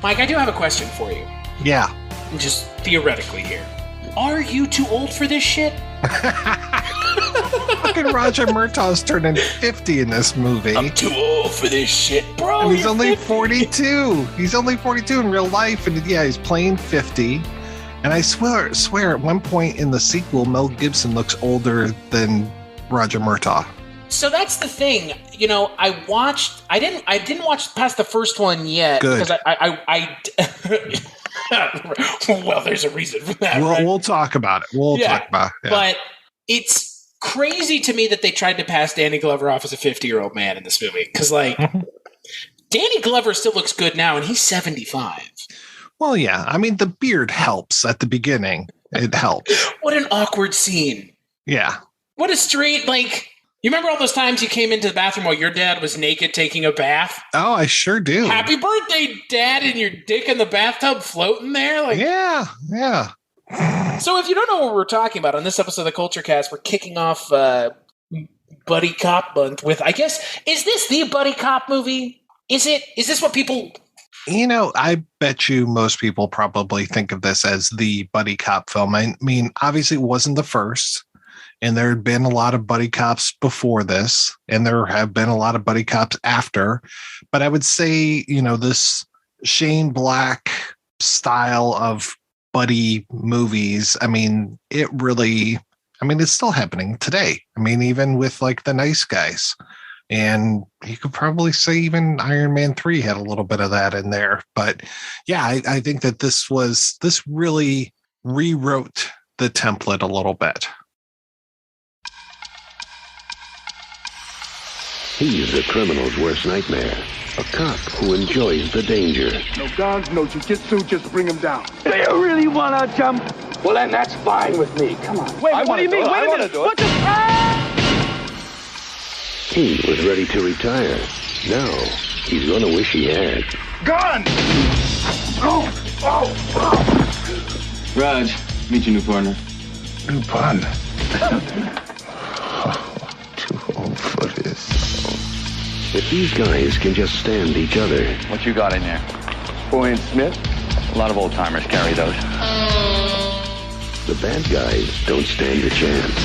Mike, I do have a question for you. Yeah. Just theoretically here. Are you too old for this shit? Fucking Roger Murtaugh's turning 50 in this movie. I'm too old for this shit, bro. And he's only 50. 42. He's only 42 in real life. And yeah, he's playing 50. And I swear at one point in the sequel, Mel Gibson looks older than Roger Murtaugh. So that's the thing. You know, I didn't watch past the first one yet. Good. Because I well, there's a reason for that. We'll talk about it. We'll talk about it. Yeah. But it's crazy to me that they tried to pass Danny Glover off as a 50-year-old man in this movie. Because, like, Danny Glover still looks good now, and he's 75. Well, yeah. I mean, the beard helps at the beginning. It helps. What an awkward scene. Yeah. What a straight, like... You remember all those times you came into the bathroom while your dad was naked taking a bath? Oh, I sure do. Happy birthday, Dad, and your dick in the bathtub floating there? Like, yeah. So if you don't know what we're talking about, on this episode of the Culture Cast, we're kicking off Buddy Cop Month with, I guess, is this the Buddy Cop movie? Is this what people... You know, I bet you most people probably think of this as the Buddy Cop film. I mean, obviously it wasn't the first. And there had been a lot of buddy cops before this, and there have been a lot of buddy cops after. But I would say, you know, this Shane Black style of buddy movies, I mean, it's still happening today. I mean, even with like The Nice Guys. And you could probably say even Iron Man 3 had a little bit of that in there. But yeah, I think that this really rewrote the template a little bit. He's the criminal's worst nightmare. A cop who enjoys the danger. No guns, no jiu-jitsu, just bring him down. Do you really want to jump? Well, then that's fine with me. Come on. Wait, what do you mean? Wait a minute. What the... He was ready to retire. Now, he's going to wish he had. Gun! Oh! Raj, meet your new partner. New partner? Too old for this. If these guys can just stand each other. What you got in there? 4-inch Smith? A lot of old timers carry those. The bad guys don't stand a chance.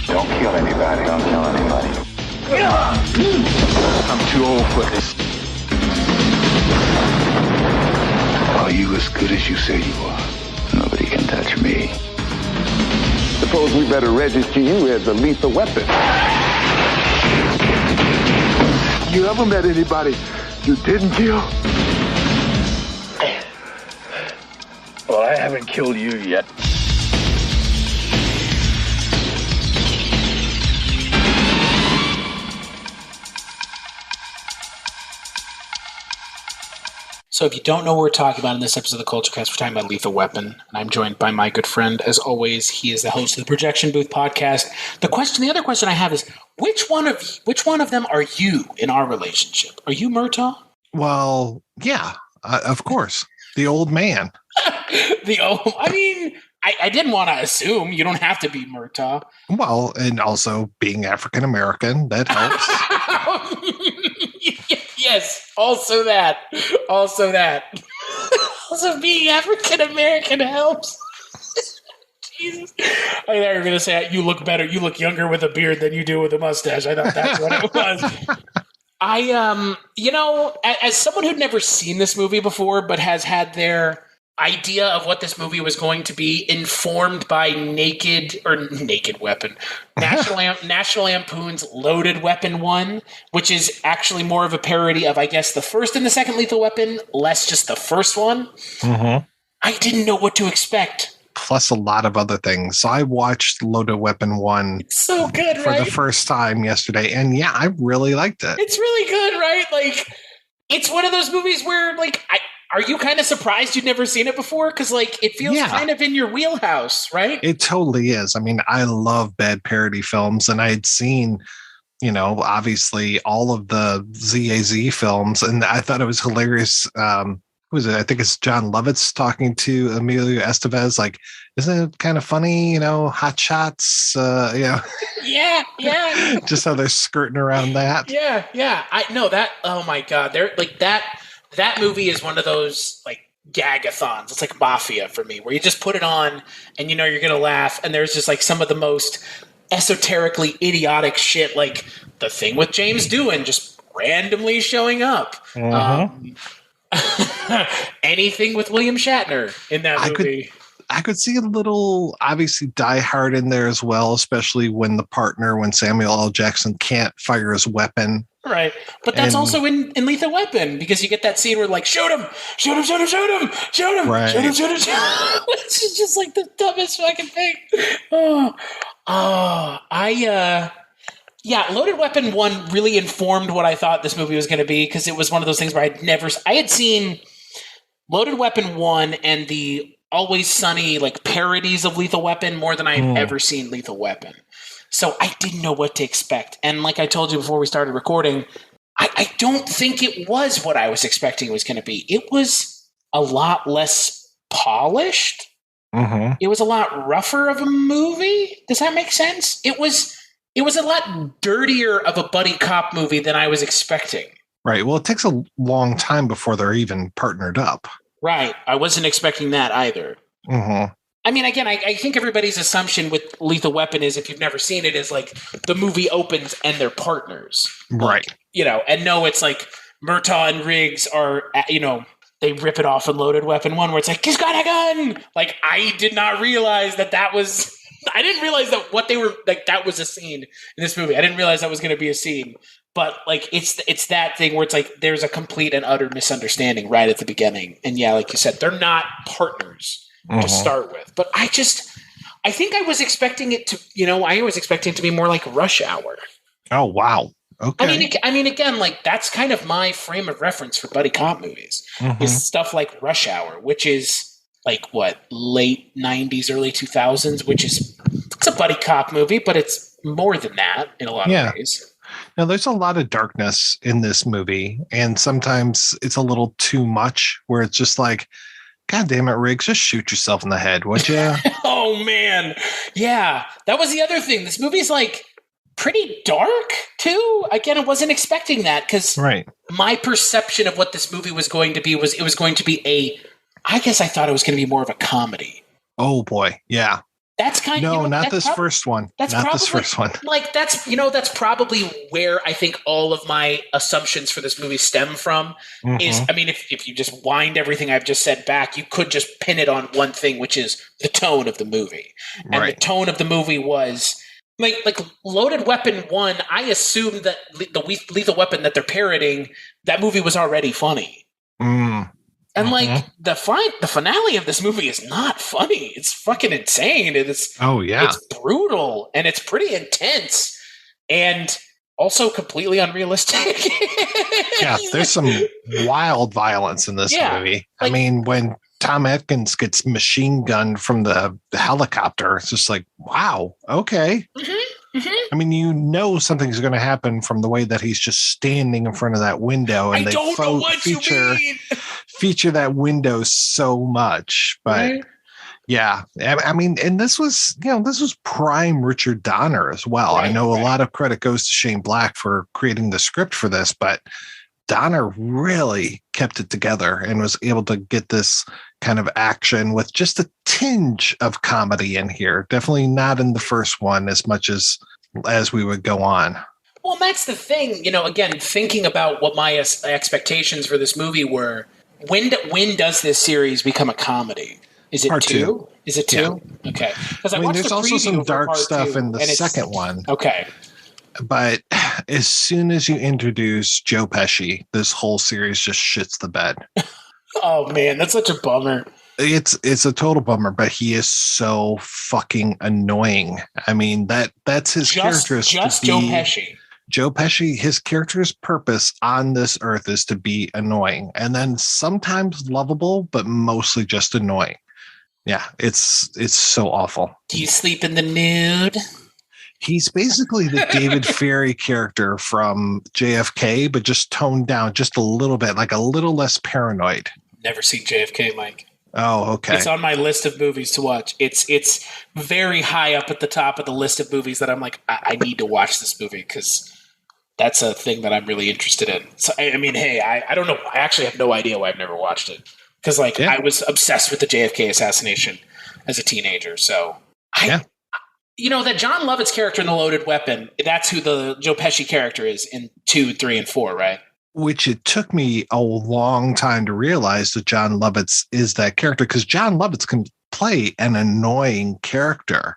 Don't kill anybody. Don't kill anybody. I'm too old for this. Are you as good as you say you are? Nobody can touch me. Suppose we better register you as a lethal weapon. You ever met anybody you didn't kill? Well, I haven't killed you yet. So if you don't know what we're talking about in this episode of the Culture Cast, we're talking about Lethal Weapon. And I'm joined by my good friend, as always. He is the host of the Projection Booth podcast. The other question I have is, which one of them are you in our relationship? Are you Murtaugh? Well, yeah, of course. The old man. I didn't want to assume. You don't have to be Murtaugh. Well, and also being African American, that helps. Yes, also that. Also being African American helps. Jesus. I thought you were going to say you look better. You look younger with a beard than you do with a mustache. I thought that's what it was. As someone who'd never seen this movie before, but has had their idea of what this movie was going to be informed by Naked Weapon, National Lampoon's Loaded Weapon 1, which is actually more of a parody of, I guess, the first and the second Lethal Weapon, less just the first one. Mm-hmm. I didn't know what to expect. Plus a lot of other things. So I watched Loaded Weapon 1 It's so good, for the first time yesterday. And yeah, I really liked it. It's really good, right? Like, it's one of those movies where, like, are you kind of surprised you'd never seen it before? Because, like, it feels kind of in your wheelhouse, right? It totally is. I mean, I love bad parody films, and I had seen, obviously all of the ZAZ films, and I thought it was hilarious. who is it? I think it's John Lovitz talking to Emilio Estevez. Like, isn't it kind of funny? Hot shots. Yeah. Just how they're skirting around that. Yeah. I know that. Oh my God, they're like that. That movie is one of those like gagathons. It's like Mafia for me, where you just put it on and you're gonna laugh. And there's just like some of the most esoterically idiotic shit, like the thing with James Doohan just randomly showing up. Anything with William Shatner in that movie. I could see a little, obviously, Die Hard in there as well, especially when Samuel L. Jackson can't fire his weapon. Right. But that's also in Lethal Weapon, because you get that scene where like, shoot him, right. Shoot him. Which is just like the dumbest fucking thing. Yeah, Loaded Weapon 1 really informed what I thought this movie was going to be, because it was one of those things where I had seen Loaded Weapon 1 and the Always Sunny like parodies of Lethal Weapon more than I've ever seen Lethal Weapon. So I didn't know what to expect. And like I told you before we started recording, I don't think it was what I was expecting it was going to be. It was a lot less polished. It was a lot rougher of a movie. Does that make sense? It was a lot dirtier of a buddy cop movie than I was expecting. Right. Well, it takes a long time before they're even partnered up. Right. I wasn't expecting that either. I mean, again, I think everybody's assumption with Lethal Weapon is, if you've never seen it, is like the movie opens and they're partners. Right. Like, and no, it's like Murtaugh and Riggs are, they rip it off in Loaded Weapon 1 where it's like, he's got a gun! Like, I did not realize that was... I didn't realize that what they were like that was a scene in this movie. I didn't realize that was going to be a scene. But like it's that thing where it's like there's a complete and utter misunderstanding right at the beginning. And yeah, like you said, they're not partners to start with. But I think I was expecting it to, I was expecting it to be more like Rush Hour. Oh wow. Okay. I mean, again, like that's kind of my frame of reference for buddy cop movies is stuff like Rush Hour, which is like what, late 90s, early 2000s, which is, it's a buddy cop movie, but it's more than that in a lot of ways. Now, there's a lot of darkness in this movie, and sometimes it's a little too much, where it's just like, God damn it, Riggs, just shoot yourself in the head, would you? Oh, man. Yeah, that was the other thing. This movie's like pretty dark, too. Again, I wasn't expecting that, because my perception of what this movie was going to be was it was going to be I guess I thought it was going to be more of a comedy. Oh boy, yeah. That's kind of not this first one. This first one. Like that's probably where I think all of my assumptions for this movie stem from. Is I mean, if you just wind everything I've just said back, you could just pin it on one thing, which is the tone of the movie. And the tone of the movie was like Loaded Weapon 1. I assumed that the Lethal Weapon that they're parodying, that movie was already funny. And like the finale of this movie is not funny. It's fucking insane. It's brutal and it's pretty intense and also completely unrealistic. Yeah, there's some wild violence in this movie. Like, I mean, when Tom Atkins gets machine gunned from the helicopter, it's just like, wow, okay. I mean, something's going to happen from the way that he's just standing in front of that window, and feature that window so much. But yeah, I mean, and this was prime Richard Donner as well. I know a lot of credit goes to Shane Black for creating the script for this, but Donner really kept it together and was able to get this kind of action with just a tinge of comedy in here. Definitely not in the first one as much as we would go on. Well, that's the thing, again, thinking about what my expectations for this movie were. When does this series become a comedy? Is it Part 2? Is it 2? Yeah. Okay. Because there's also some dark stuff in the second one. Okay. But as soon as you introduce Joe Pesci, this whole series just shits the bed. Oh man, that's such a bummer. It's a total bummer, but he is so fucking annoying. I mean, that's his character. Just Joe Pesci. Joe Pesci, his character's purpose on this earth is to be annoying, and then sometimes lovable, but mostly just annoying. Yeah, it's so awful. Do you sleep in the nude? He's basically the David Ferry character from JFK, but just toned down just a little bit, like a little less paranoid. Never seen JFK, Mike. Oh, okay. It's on my list of movies to watch. It's very high up at the top of the list of movies that I'm like, I need to watch this movie because that's a thing that I'm really interested in. So, I mean, hey, I don't know. I actually have no idea why I've never watched it because, I was obsessed with the JFK assassination as a teenager. So, that John Lovett's character in The Loaded Weapon, that's who the Joe Pesci character is in 2, 3, and 4, right? Which it took me a long time to realize that John Lovitz is that character, because John Lovitz can play an annoying character,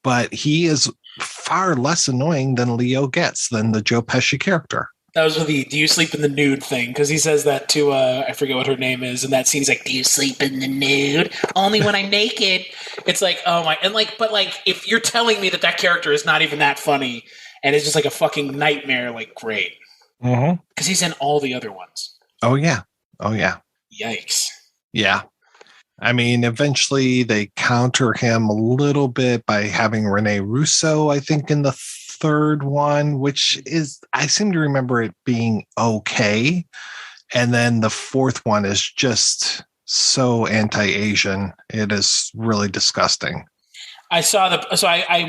but he is far less annoying than Leo gets, than the Joe Pesci character. That was with the "Do you sleep in the nude" thing, because he says that to I forget what her name is, and that scene's like, "Do you sleep in the nude? Only when I'm naked." It's like, oh my, and but if you're telling me that character is not even that funny and it's just like a fucking nightmare, great. Because he's in all the other ones. Oh, yeah. Yikes. Yeah. I mean, eventually they counter him a little bit by having Rene Russo, I think, in the third one, which is, I seem to remember it being okay. And then the fourth one is just so anti-Asian. It is really disgusting. I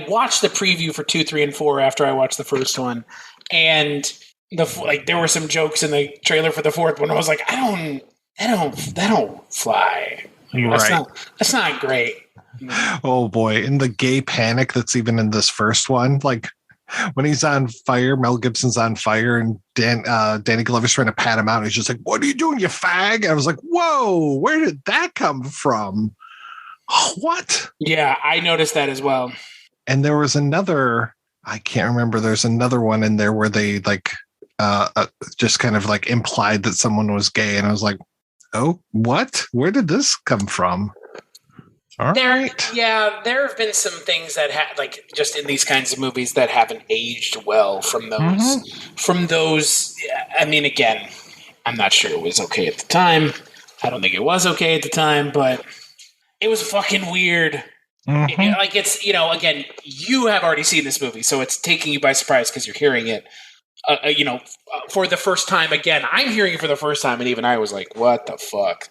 watched the preview for 2, 3, and 4 after I watched the first one. And there were some jokes in the trailer for the fourth one. I was like, that don't fly. Right. That's not great. Oh boy. And the gay panic that's even in this first one, when he's on fire, Mel Gibson's on fire and Danny Glover's trying to pat him out. And he's just like, "What are you doing, you fag?" I was like, whoa, where did that come from? What? Yeah, I noticed that as well. And there was another, I can't remember. There's another one in there where they just kind of implied that someone was gay. And I was like, oh, what? Where did this come from? All right. Yeah, there have been some things that just in these kinds of movies that haven't aged well from those. From those, I mean, again, I'm not sure it was okay at the time. I don't think it was okay at the time, but it was fucking weird. It's, again, you have already seen this movie, so it's taking you by surprise because you're hearing it, for the first time. Again, I'm hearing it for the first time, and even I was like, what the fuck?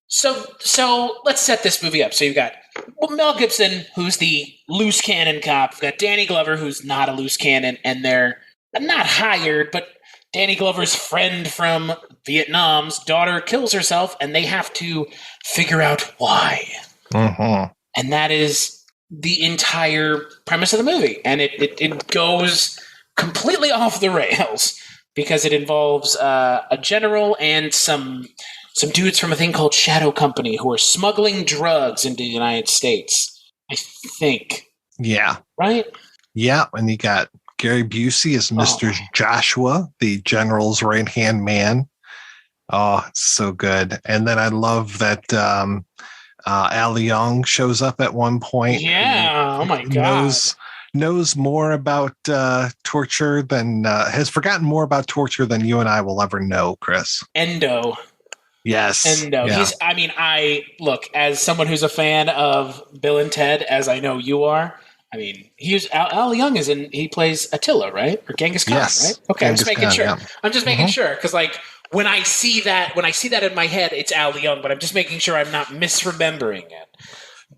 So let's set this movie up. So you've got Mel Gibson, who's the loose cannon cop. You've got Danny Glover, who's not a loose cannon, and they're not hired, but Danny Glover's friend from Vietnam's daughter kills herself, and they have to figure out why. And that is the entire premise of the movie. And it goes completely off the rails because it involves a general and some dudes from a thing called Shadow Company who are smuggling drugs into the United States, I think. Yeah. Right? Yeah, and you got Gary Busey as Mr. Joshua, the general's right-hand man. Oh, it's so good. And then I love that Ali Young shows up at one point. Yeah, oh my God. Knows more about torture than, has forgotten more about torture than you and I will ever know, Chris. Endo. Yes. Endo. Yeah. Look, as someone who's a fan of Bill and Ted, as I know you are, Al Young he plays Attila, right? Or Genghis Khan, yes. Right? Okay, Genghis I'm just making sure. Yeah. I'm just making sure because when I see that in my head, it's Al Young, but I'm just making sure I'm not misremembering it.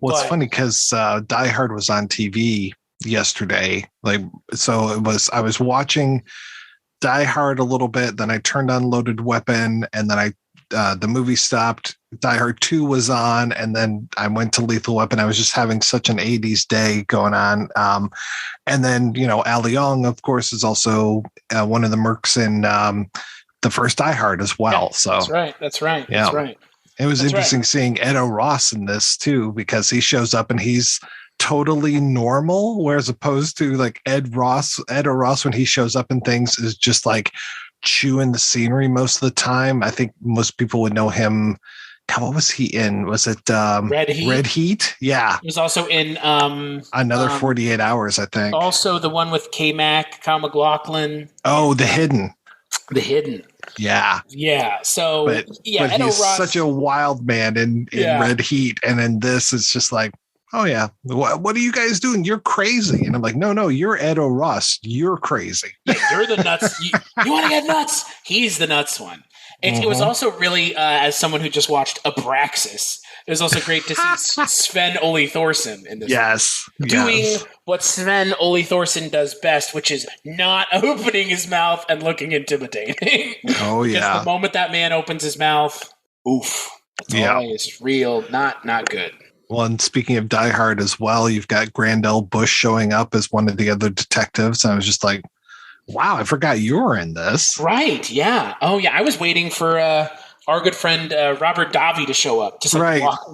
Well, it's funny because Die Hard was on TV yesterday. I was watching Die Hard a little bit, then I turned on Loaded Weapon, and then the movie stopped. Die Hard 2 was on, and then I went to Lethal Weapon. I was just having such an 80s day going on. And then, Ali Young, of course, is also one of the mercs in the first Die Hard as well. Yeah, so That's right. Yeah. That's right. It was interesting seeing Edo Ross in this too, because he shows up and he's totally normal, whereas opposed to Edo Ross, when he shows up in things, is just chewing the scenery most of the time. I think most people would know him. God, what was he in? Was it Red Heat? Red Heat? Yeah. He was also in Another 48 Hours, I think. Also the one with K-Mac, Kyle MacLachlan. Oh, The Hidden. The Hidden. Yeah. Yeah. So but Edo he's Ross, such a wild man in Red Heat. And in this, it's just oh yeah, what are you guys doing? You're crazy. And I'm like, no, you're Edo Ross. You're crazy. Yeah, you're the nuts. You want to get nuts? He's the nuts one. It was also really, as someone who just watched Abraxas, it was also great to see Sven Ole Thorsen in this. Yes. Doing what Sven Ole Thorsen does best, which is not opening his mouth and looking intimidating. Oh, yeah. Because the moment that man opens his mouth, oof. That's all is real, not good. Well, and speaking of Die Hard as well, you've got Grandel Bush showing up as one of the other detectives. And I was just like, wow, I forgot you were in this. Right, yeah. Oh, yeah, I was waiting for our good friend Robert Davi to show up. Just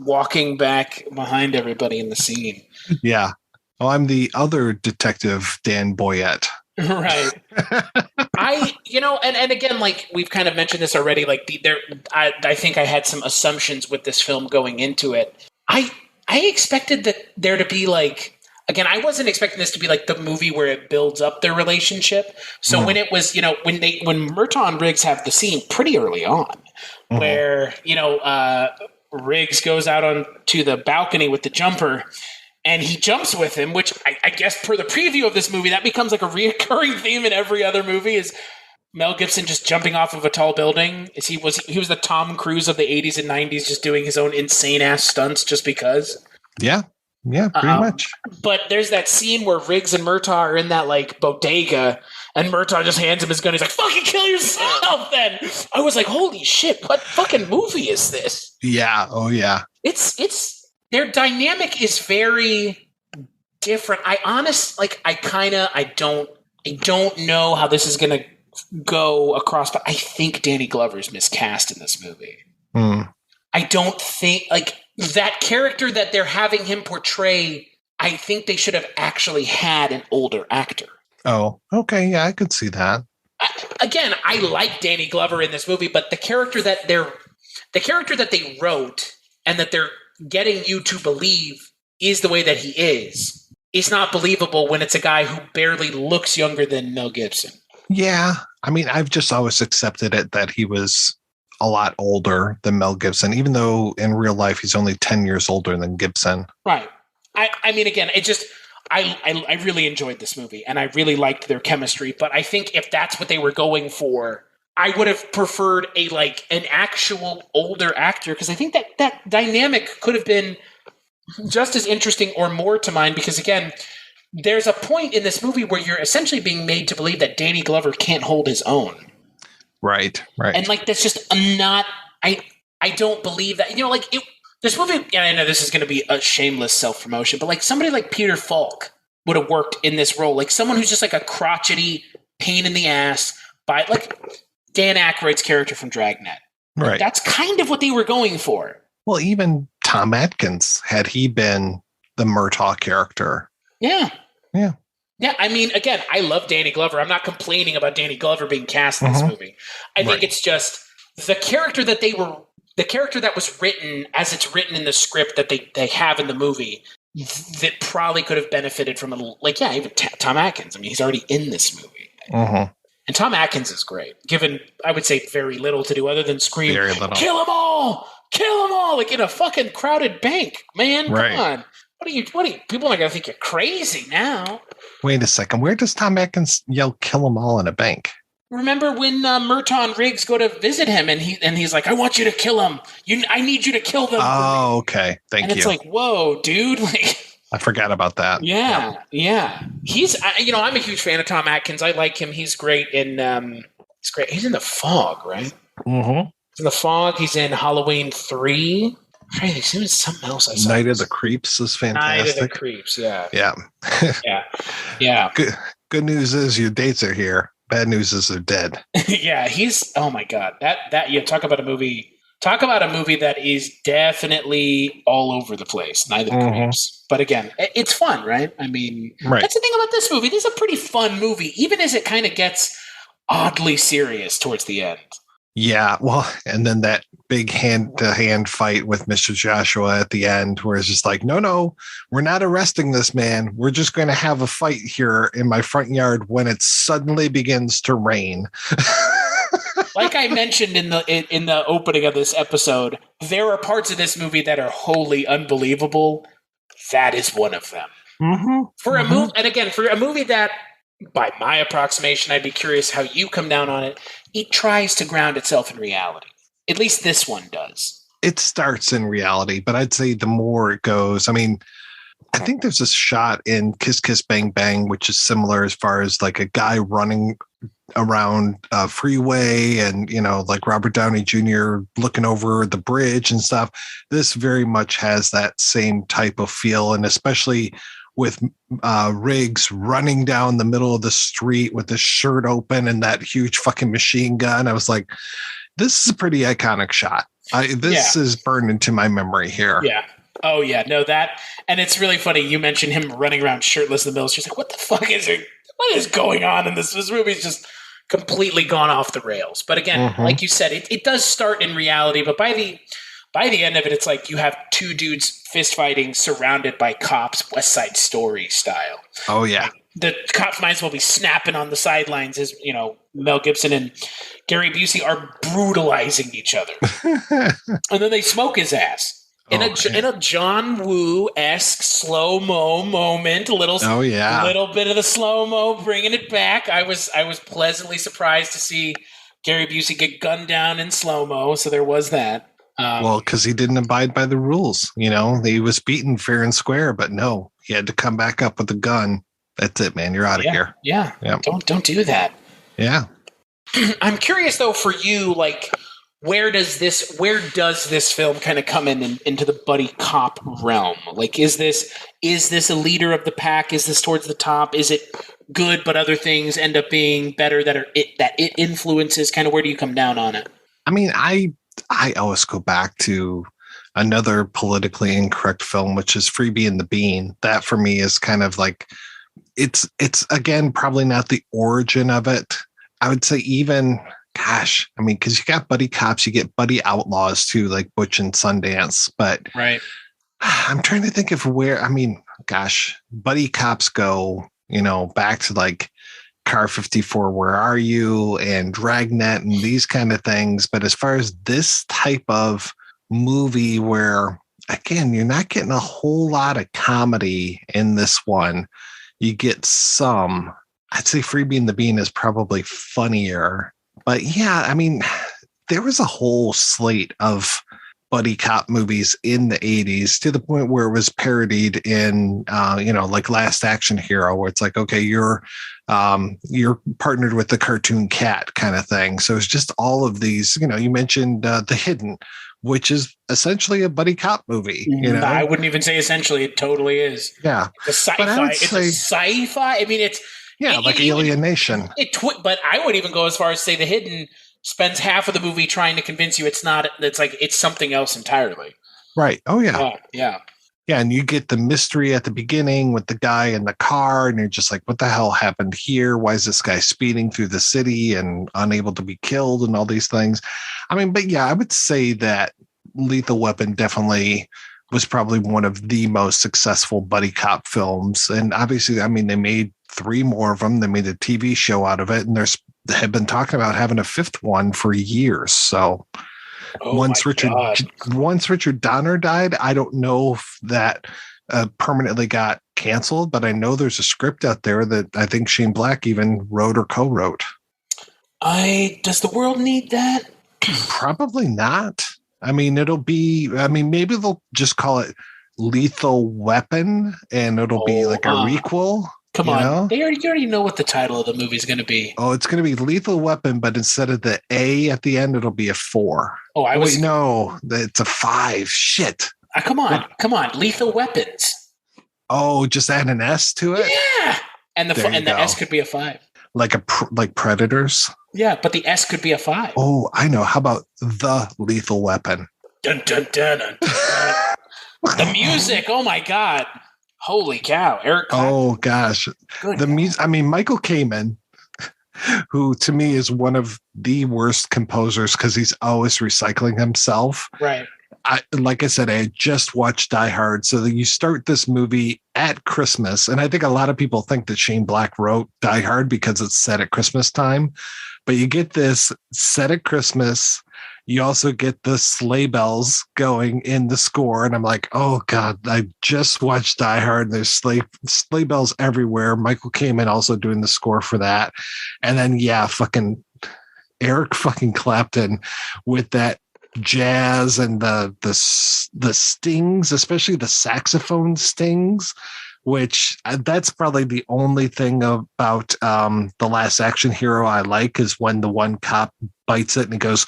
walking back behind everybody in the scene. Yeah. Oh, I'm the other detective, Dan Boyette. Right. And again, like we've kind of mentioned this already, like I think I had some assumptions with this film going into it. I expected that there to be like, again, I wasn't expecting this to be like the movie where it builds up their relationship. So when it was, when Murtaugh and Riggs have the scene pretty early on where, Riggs goes out onto the balcony with the jumper and he jumps with him, which I guess per the preview of this movie, that becomes like a reoccurring theme in every other movie is Mel Gibson just jumping off of a tall building. He was the Tom Cruise of the 80s and 90s, just doing his own insane ass stunts just because. Yeah. Yeah, pretty much. But there's that scene where Riggs and Murtaugh are in that like bodega and Murtaugh just hands him his gun. He's like, fucking kill yourself then. I was like, holy shit, what fucking movie is this? Yeah. Oh yeah. It's their dynamic is very different. I don't know how this is going to go across, but I think Danny Glover's miscast in this movie. I don't think like that character that they're having him portray. I think they should have actually had an older actor. Oh, okay. Yeah, I could see that. I like Danny Glover in this movie, but the character that they wrote and that they're getting you to believe is the way that he is not believable when it's a guy who barely looks younger than Mel Gibson. Yeah. I mean, I've just always accepted it that he was a lot older than Mel Gibson, even though in real life he's only 10 years older than Gibson. Right. I mean, again, it just, I really enjoyed this movie and I really liked their chemistry, but I think if that's what they were going for, I would have preferred an actual older actor because I think that dynamic could have been just as interesting or more to mine because, again, there's a point in this movie where you're essentially being made to believe that Danny Glover can't hold his own. Right. And that's just not, I don't believe that, this movie, and I know this is going to be a shameless self-promotion, but somebody like Peter Falk would have worked in this role. Like someone who's just a crotchety pain in the ass by Dan Aykroyd's character from Dragnet. Right. That's kind of what they were going for. Well, even Tom Atkins, had he been the Murtaugh character. Yeah. Yeah. Yeah, I mean, again, I love Danny Glover. I'm not complaining about Danny Glover being cast in this movie. I think it's just the character that was written as it's written in the script that they have in the movie that probably could have benefited from even Tom Atkins. I mean, he's already in this movie. And Tom Atkins is great, given, I would say, very little to do other than scream, kill them all, in a fucking crowded bank, man. Come on. What are you, people are going to think you're crazy now. Wait a second. Where does Tom Atkins yell, kill them all in a bank? Remember when Murtaugh and Riggs go to visit him and he's like, I want you to kill them. I need you to kill them. Oh, okay. Thank you. And it's like, whoa, dude. I forgot about that. Yeah. He's, I'm a huge fan of Tom Atkins. I like him. He's great in, He's in The Fog, right? Mm-hmm. He's in The Fog. He's in Halloween 3. He's doing something else I saw. Night of the Creeps is fantastic. Night of the Creeps, yeah. Yeah. Good news is your dates are here. Bad news is they're dead. Yeah, oh my God. Talk about a movie that is definitely all over the place. Night of the Creeps. But again, it's fun, right? I mean, that's the thing about this movie. This is a pretty fun movie, even as it kind of gets oddly serious towards the end. Yeah, well, and then that big hand-to-hand fight with Mr. Joshua at the end where it's just like, no, we're not arresting this man. We're just going to have a fight here in my front yard when it suddenly begins to rain. Like I mentioned in the opening of this episode, there are parts of this movie that are wholly unbelievable. That is one of them. For a movie, and again, for a movie that by my approximation, I'd be curious how you come down on it. It tries to ground itself in reality. At least this one does. It starts in reality, but I'd say the more it goes, I mean, I think there's a shot in Kiss Kiss Bang Bang, which is similar as far as like a guy running around a freeway and, you know, like Robert Downey Jr. looking over the bridge and stuff. This very much has that same type of feel. And especially with Riggs running down the middle of the street with his shirt open and that huge fucking machine gun. I was like, this is a pretty iconic shot. This is burned into my memory here. Yeah. Oh, yeah. No, that. And it's really funny. You mentioned him running around shirtless in the middle. She's like, what the fuck is it? What is going on in this? This movie's just completely gone off the rails. But again, like you said, it does start in reality. But by the end of it, it's like you have two dudes fist fighting surrounded by cops, West Side Story style. Oh, yeah. Like, the cops might as well be snapping on the sidelines as, you know, Mel Gibson and Gary Busey are brutalizing each other. And then they smoke his ass. In a John Woo-esque slow-mo moment, little bit of the slow-mo, bringing it back. I was pleasantly surprised to see Gary Busey get gunned down in slow-mo, so there was that. Well, because he didn't abide by the rules. You know, he was beaten fair and square, but no, he had to come back up with a gun. That's it, man. You're out of here. Yeah. Don't do that. Yeah. I'm curious though, for you, like, where does this film kind of come into the buddy cop realm? Like, is this a leader of the pack? Is this towards the top? Is it good, but other things end up being better that it influences? Kind of, where do you come down on it? I mean, I always go back to another politically incorrect film, which is Freebie and the Bean. That for me is kind of like, it's again, probably not the origin of it. I would say even, gosh, I mean, because you got buddy cops, you get buddy outlaws too, like Butch and Sundance. But right, I'm trying to think of where, I mean, gosh, buddy cops go, you know, back to like Car 54, Where Are You? And Dragnet and these kind of things. But as far as this type of movie where, again, you're not getting a whole lot of comedy in this one, you get some. I'd say Freebie and the Bean is probably funnier. But yeah, I mean, there was a whole slate of buddy cop movies in the 80s to the point where it was parodied in, like Last Action Hero, where it's like, okay, you're partnered with the cartoon cat kind of thing. So it's just all of these, you know, you mentioned The Hidden, which is essentially a buddy cop movie. You know? I wouldn't even say essentially, it totally is. Yeah. It's sci-fi. It's a sci-fi. I mean, it's, like Alien Nation. But I would even go as far as say The Hidden spends half of the movie trying to convince you it's not. It's like it's something else entirely. Right. Oh yeah. Yeah. And you get the mystery at the beginning with the guy in the car, and you're just like, "What the hell happened here? Why is this guy speeding through the city and unable to be killed?" And all these things. I mean, but yeah, I would say that Lethal Weapon definitely was probably one of the most successful buddy cop films. And obviously, I mean, they made 3 more of them. They made a TV show out of it, and they have been talking about having a 5th one for years. So once Richard Donner died, I don't know if that permanently got canceled, but I know there's a script out there that I think Shane Black even wrote or co-wrote. Does the world need that? Probably not. I mean, maybe they'll just call it Lethal Weapon, and it'll be like a requel. Come on. You already know what the title of the movie is going to be. Oh, it's going to be Lethal Weapon, but instead of the A at the end, it'll be a 4. Oh, no, it's a 5. Shit. Come on. Lethal Weapons. Oh, just add an S to it? Yeah. And the S could be a 5. Like Predators? Yeah, but the S could be a 5. Oh, I know. How about The Lethal Weapon? Dun, dun, dun, dun, dun. The music. Oh, my God. Holy cow. Eric Clapton. Oh, gosh. The music. I mean, Michael Kamen, who to me is one of the worst composers because he's always recycling himself. Right. Like I said, I had just watched Die Hard. So that you start this movie at Christmas. And I think a lot of people think that Shane Black wrote Die Hard because it's set at Christmas time. But you get this set at Christmas. You also get the sleigh bells going in the score, and I'm like, oh god, I just watched Die Hard. There's sleigh bells everywhere. Michael Kamen also doing the score for that, and then fucking Eric fucking Clapton with that jazz and the stings, especially the saxophone stings. Which that's probably the only thing about The Last Action Hero I like is when the one cop bites it and he goes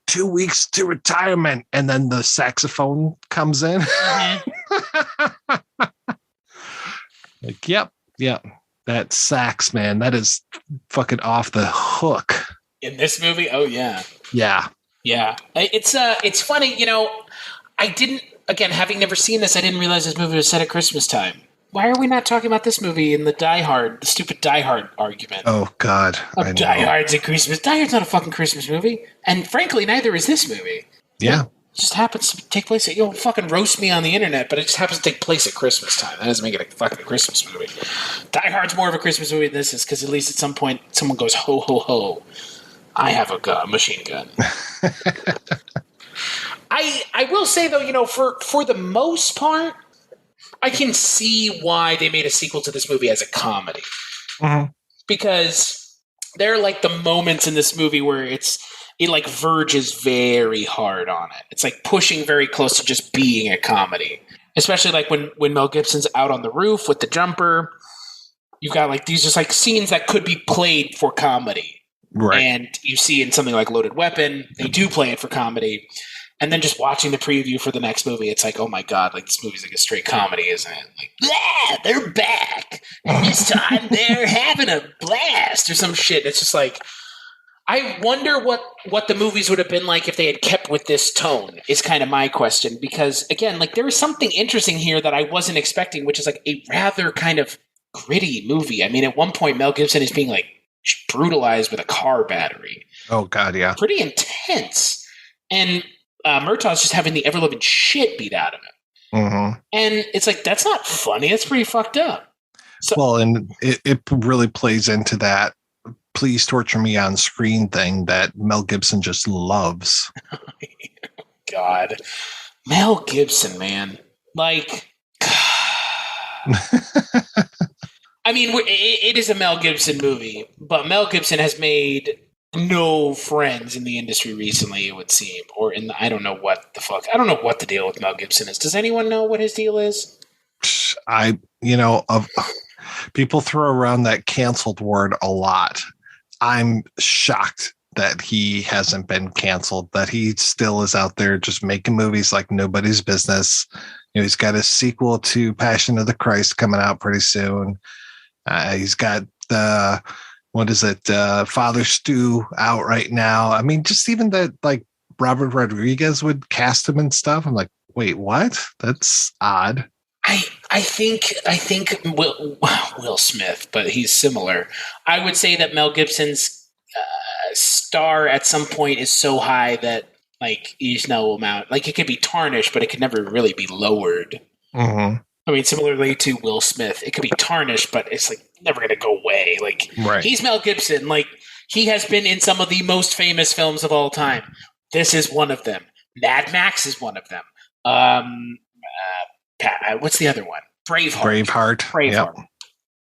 2 weeks to retirement, and then the saxophone comes in. Like, yep, that sax, man, that is fucking off the hook in this movie. Oh yeah. It's funny, I didn't, again, having never seen this, I didn't realize this movie was set at Christmas time. Why are we not talking about this movie in the stupid Die Hard argument? Oh, God. Die Hard's a Christmas. Die Hard's not a fucking Christmas movie. And frankly, neither is this movie. Yeah. It just happens to take place at, you'll fucking roast me on the internet, but it just happens to take place at Christmas time. That doesn't make it a fucking Christmas movie. Die Hard's more of a Christmas movie than this is, because at least at some point, someone goes, ho, ho, ho. I have a machine gun. I will say, though, for the most part, I can see why they made a sequel to this movie as a comedy. Mm-hmm. Because there are like the moments in this movie where it like verges very hard on it. It's like pushing very close to just being a comedy. Especially like when Mel Gibson's out on the roof with the jumper. You've got like these just like scenes that could be played for comedy. Right. And you see in something like Loaded Weapon, they do play it for comedy. And then just watching the preview for the next movie, it's like, oh my god, like this movie's like a straight comedy, isn't it? Like, yeah, they're back. And this time they're having a blast or some shit. It's just like, I wonder what the movies would have been like if they had kept with this tone, is kind of my question. Because again, like there is something interesting here that I wasn't expecting, which is like a rather kind of gritty movie. I mean, at one point, Mel Gibson is being like brutalized with a car battery. Oh god, yeah. Pretty intense. And Murtaugh's just having the ever-living shit beat out of him. Mm-hmm. And it's like, that's not funny. That's pretty fucked up. So, well, and it really plays into that please torture me on screen thing that Mel Gibson just loves. God. Mel Gibson, man. Like, I mean, it is a Mel Gibson movie, but Mel Gibson has made no friends in the industry recently, it would seem, or I don't know what the fuck. I don't know what the deal with Mel Gibson is. Does anyone know what his deal is? People throw around that canceled word a lot. I'm shocked that he hasn't been canceled, that he still is out there just making movies like nobody's business. He's got a sequel to Passion of the Christ coming out pretty soon. He's got the Father Stew out right now. I mean, just even that, like Robert Rodriguez would cast him and stuff. I'm like, wait, what? That's odd. I think Will Smith, but he's similar. I would say that Mel Gibson's star at some point is so high that like there's no amount. Like it could be tarnished, but it could never really be lowered. Mm-hmm. I mean, similarly to Will Smith, it could be tarnished, but it's like never going to go away. Like right. He's Mel Gibson. Like he has been in some of the most famous films of all time. This is one of them. Mad Max is one of them. What's the other one? Braveheart. Yep.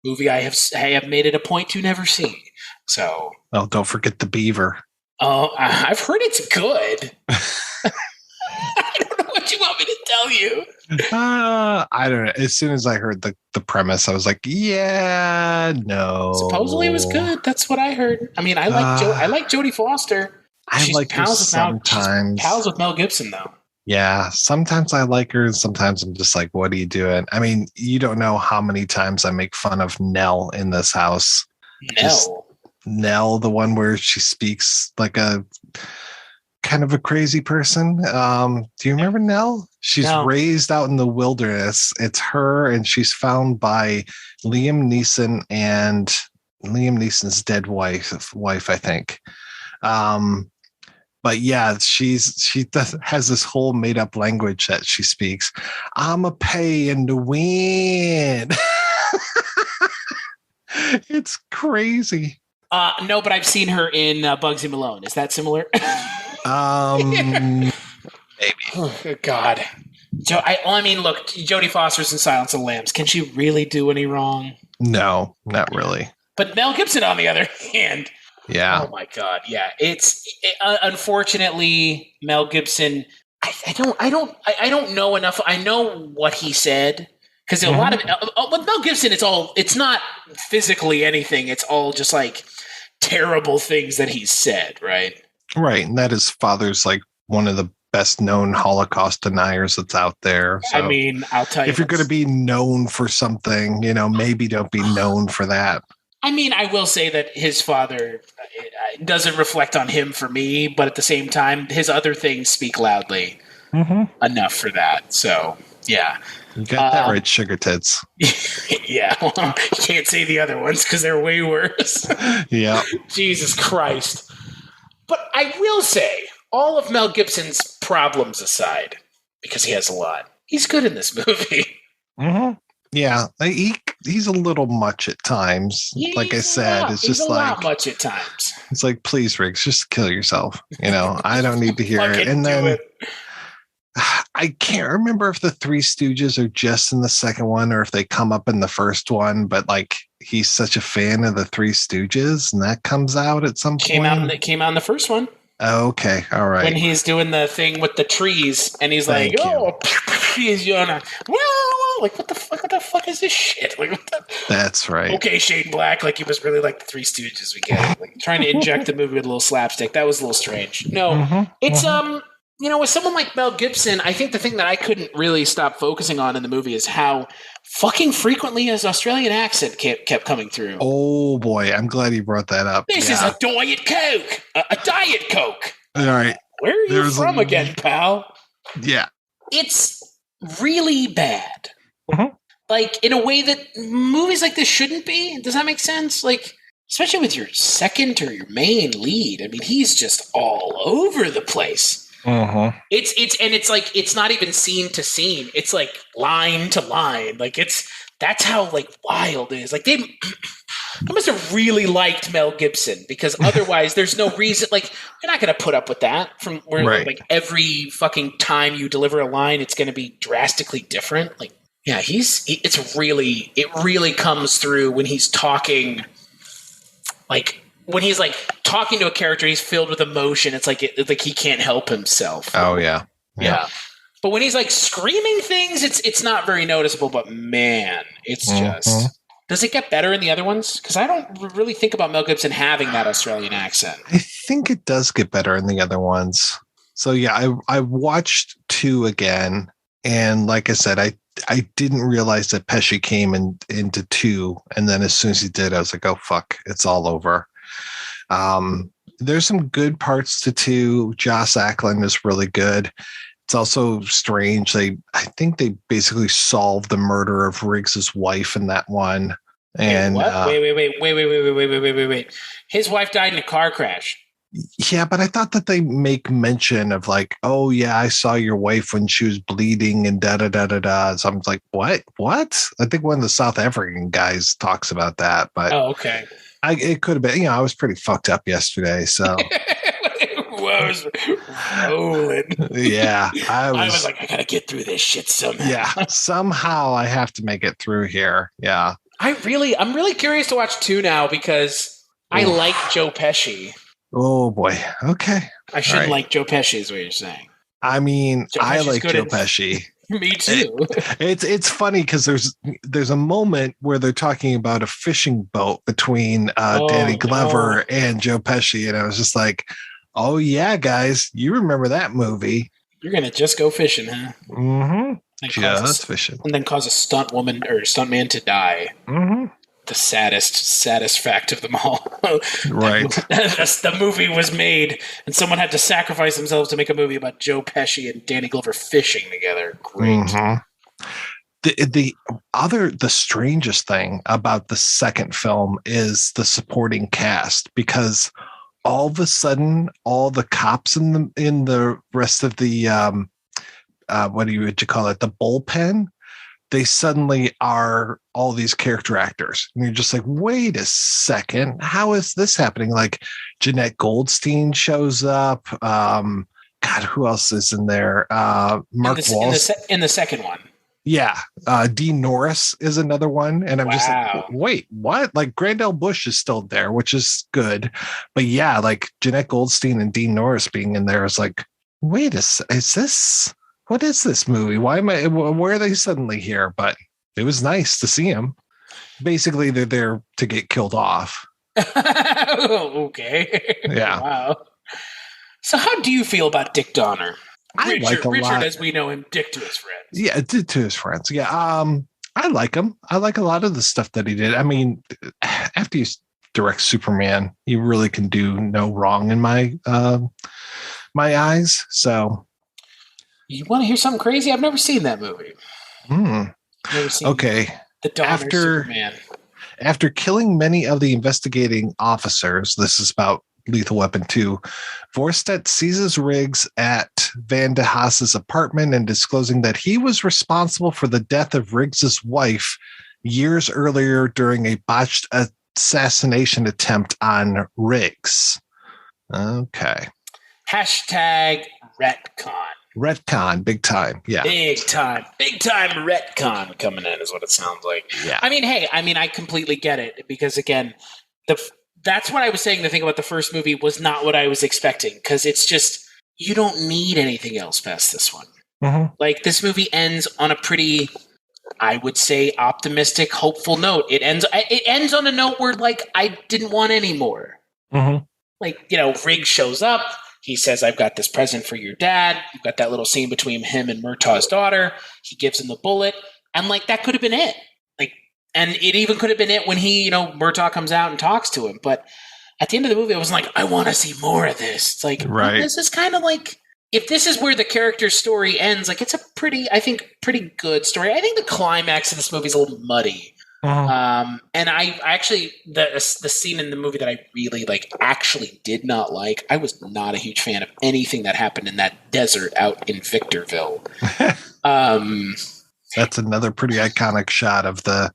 Movie I have made it a point to never see. So. Oh, don't forget the Beaver. Oh, I've heard it's good. I don't know what you want me to tell you. I don't know. As soon as I heard the premise, I was like, yeah, no. Supposedly it was good. That's what I heard. I mean, I like Jodie Foster. She's like her sometimes. She's pals with Mel Gibson, though. Yeah, sometimes I like her, and sometimes I'm just like, what are you doing? I mean, you don't know how many times I make fun of Nell in this house. Nell, the one where she speaks like a kind of a crazy person. Do you remember Nell? She's raised out in the wilderness. It's her, and she's found by Liam Neeson and Liam Neeson's dead wife, I think. But yeah, she has this whole made up language that she speaks. I'm a pay in the wind. It's crazy. No, but I've seen her in Bugsy Malone. Is that similar? Maybe. Oh, good God. I mean, look, Jodie Foster's in Silence of the Lambs. Can she really do any wrong? No, not really. But Mel Gibson, on the other hand, Yeah. oh my God, yeah. Unfortunately, Mel Gibson. I don't know enough. I know what he said because a lot of with Mel Gibson, it's not physically anything. It's all just like terrible things that he's said, right? Right, and that his father's like one of the best known Holocaust deniers that's out there. So I mean, I'll tell you, if you're going to be known for something, maybe don't be known for that. I mean, I will say that his father doesn't reflect on him for me, but at the same time, his other things speak loudly enough for that. So, yeah. You got that right, sugar tits. Yeah, well, you can't say the other ones because they're way worse. Yeah. Jesus Christ. But I will say, all of Mel Gibson's problems aside, because he has a lot, he's good in this movie. Yeah, he's a little much at times. Like I said, it's just like much at times. It's like, please, Riggs, just kill yourself. I don't need to hear it. And then I can't remember if the Three Stooges are just in the second one or if they come up in the first one. But like, he's such a fan of the Three Stooges, and that comes out at some point. It came out in the first one. Okay, all right. When he's doing the thing with the trees, and he's like, he's yawning. Like, what the fuck is this shit? Like, That's right. Okay, Shane Black, like he was really like the Three Stooges. We get it. Like, trying to inject the movie with a little slapstick. That was a little strange. No, it's with someone like Mel Gibson, I think the thing that I couldn't really stop focusing on in the movie is how fucking frequently his Australian accent kept coming through. Oh boy, I'm glad you brought that up. This is a Diet Coke. A Diet Coke. All right. Where are you from again, pal? Yeah. It's really bad. Like, in a way that movies like this shouldn't be. Does that make sense? Like, especially with your second or your main lead. I mean, he's just all over the place. It's like, it's not even scene to scene. It's like line to line. Like, that's how like wild it is. Like, they must have really liked Mel Gibson, because otherwise there's no reason. Like, you're not going to put up with that from where like every fucking time you deliver a line, it's going to be drastically different. Like, yeah, it really comes through when he's talking, like when he's like talking to a character, he's filled with emotion. It's like he can't help himself. Oh yeah. But when he's like screaming things, it's not very noticeable. But man, it's just. Does it get better in the other ones? Because I don't really think about Mel Gibson having that Australian accent. I think it does get better in the other ones. So yeah, I watched 2 again, and like I said, I didn't realize that Pesci came into 2, and then as soon as he did, I was like, oh fuck, it's all over. There's some good parts to 2. Joss Ackland is really good. It's also strange. I think they basically solved the murder of Riggs's wife in that one. And wait. His wife died in a car crash. Yeah, but I thought that they make mention of like, oh yeah, I saw your wife when she was bleeding and da da da da da. So I'm like, what? I think one of the South African guys talks about that, but okay. It could have been. I was pretty fucked up yesterday, so. Was rolling. Yeah, I was like, I gotta get through this shit somehow. Yeah, somehow I have to make it through here. Yeah, I'm really curious to watch 2 now because I like Joe Pesci. Oh boy. Okay. I shouldn't like Joe Pesci, is what you're saying. I mean, I like Joe Pesci. Me too. It's funny because there's a moment where they're talking about a fishing boat between Danny Glover and Joe Pesci, and I was just like, oh yeah, guys, you remember that movie? You're gonna just go fishing, huh? Just fishing, and then cause a stunt woman or stuntman to die. The saddest fact of them all. Right. The movie was made, and someone had to sacrifice themselves to make a movie about Joe Pesci and Danny Glover fishing together. Great. The strangest thing about the second film is the supporting cast, because all of a sudden, all the cops in the rest of the what would you call it, the bullpen, they suddenly are all these character actors. And you're just like, wait a second, how is this happening? Like Jeanette Goldstein shows up. God, who else is in there? Mark Wahlberg. In the second one. Yeah. Dean Norris is another one. And I'm just like, wait, what? Like Grandel Bush is still there, which is good. But yeah, like Jeanette Goldstein and Dean Norris being in there is like, wait, what is this movie? Where are they suddenly here? But it was nice to see them. Basically, they're there to get killed off. Okay. Yeah. Wow. So how do you feel about Dick Donner? Richard, as we know him, Dick to his friends. Yeah, Dick to his friends. Yeah. I like him. I like a lot of the stuff that he did. I mean, after you direct Superman, you really can do no wrong in my eyes. You want to hear something crazy? I've never seen that movie. Never seen the Donner Superman. After killing many of the investigating officers, this is about Lethal Weapon 2, Vorstedt seizes Riggs at Van de Haas's apartment and disclosing that he was responsible for the death of Riggs's wife years earlier during a botched assassination attempt on Riggs. Okay. Hashtag retcon. Retcon, big time. Yeah. Big time retcon coming in is what it sounds like. Yeah. I mean, hey, I completely get it because, again, that's what I was saying. The thing about the first movie was not what I was expecting because it's just, you don't need anything else past this one. Mm-hmm. Like, this movie ends on a pretty, I would say, optimistic, hopeful note. It ends on a note where, like, I didn't want any more. Mm-hmm. Like, Riggs shows up. He says, I've got this present for your dad. You've got that little scene between him and Murtaugh's daughter. He gives him the bullet. And, like, that could have been it. Like, and it even could have been it when he, Murtaugh comes out and talks to him. But at the end of the movie, I was like, I want to see more of this. It's like, right. This is kind of like, if this is where the character's story ends, like, it's a pretty good story. I think the climax of this movie is a little muddy. Uh-huh. And I actually, the scene in the movie that I really actually did not like, I was not a huge fan of anything that happened in that desert out in Victorville. That's another pretty iconic shot of the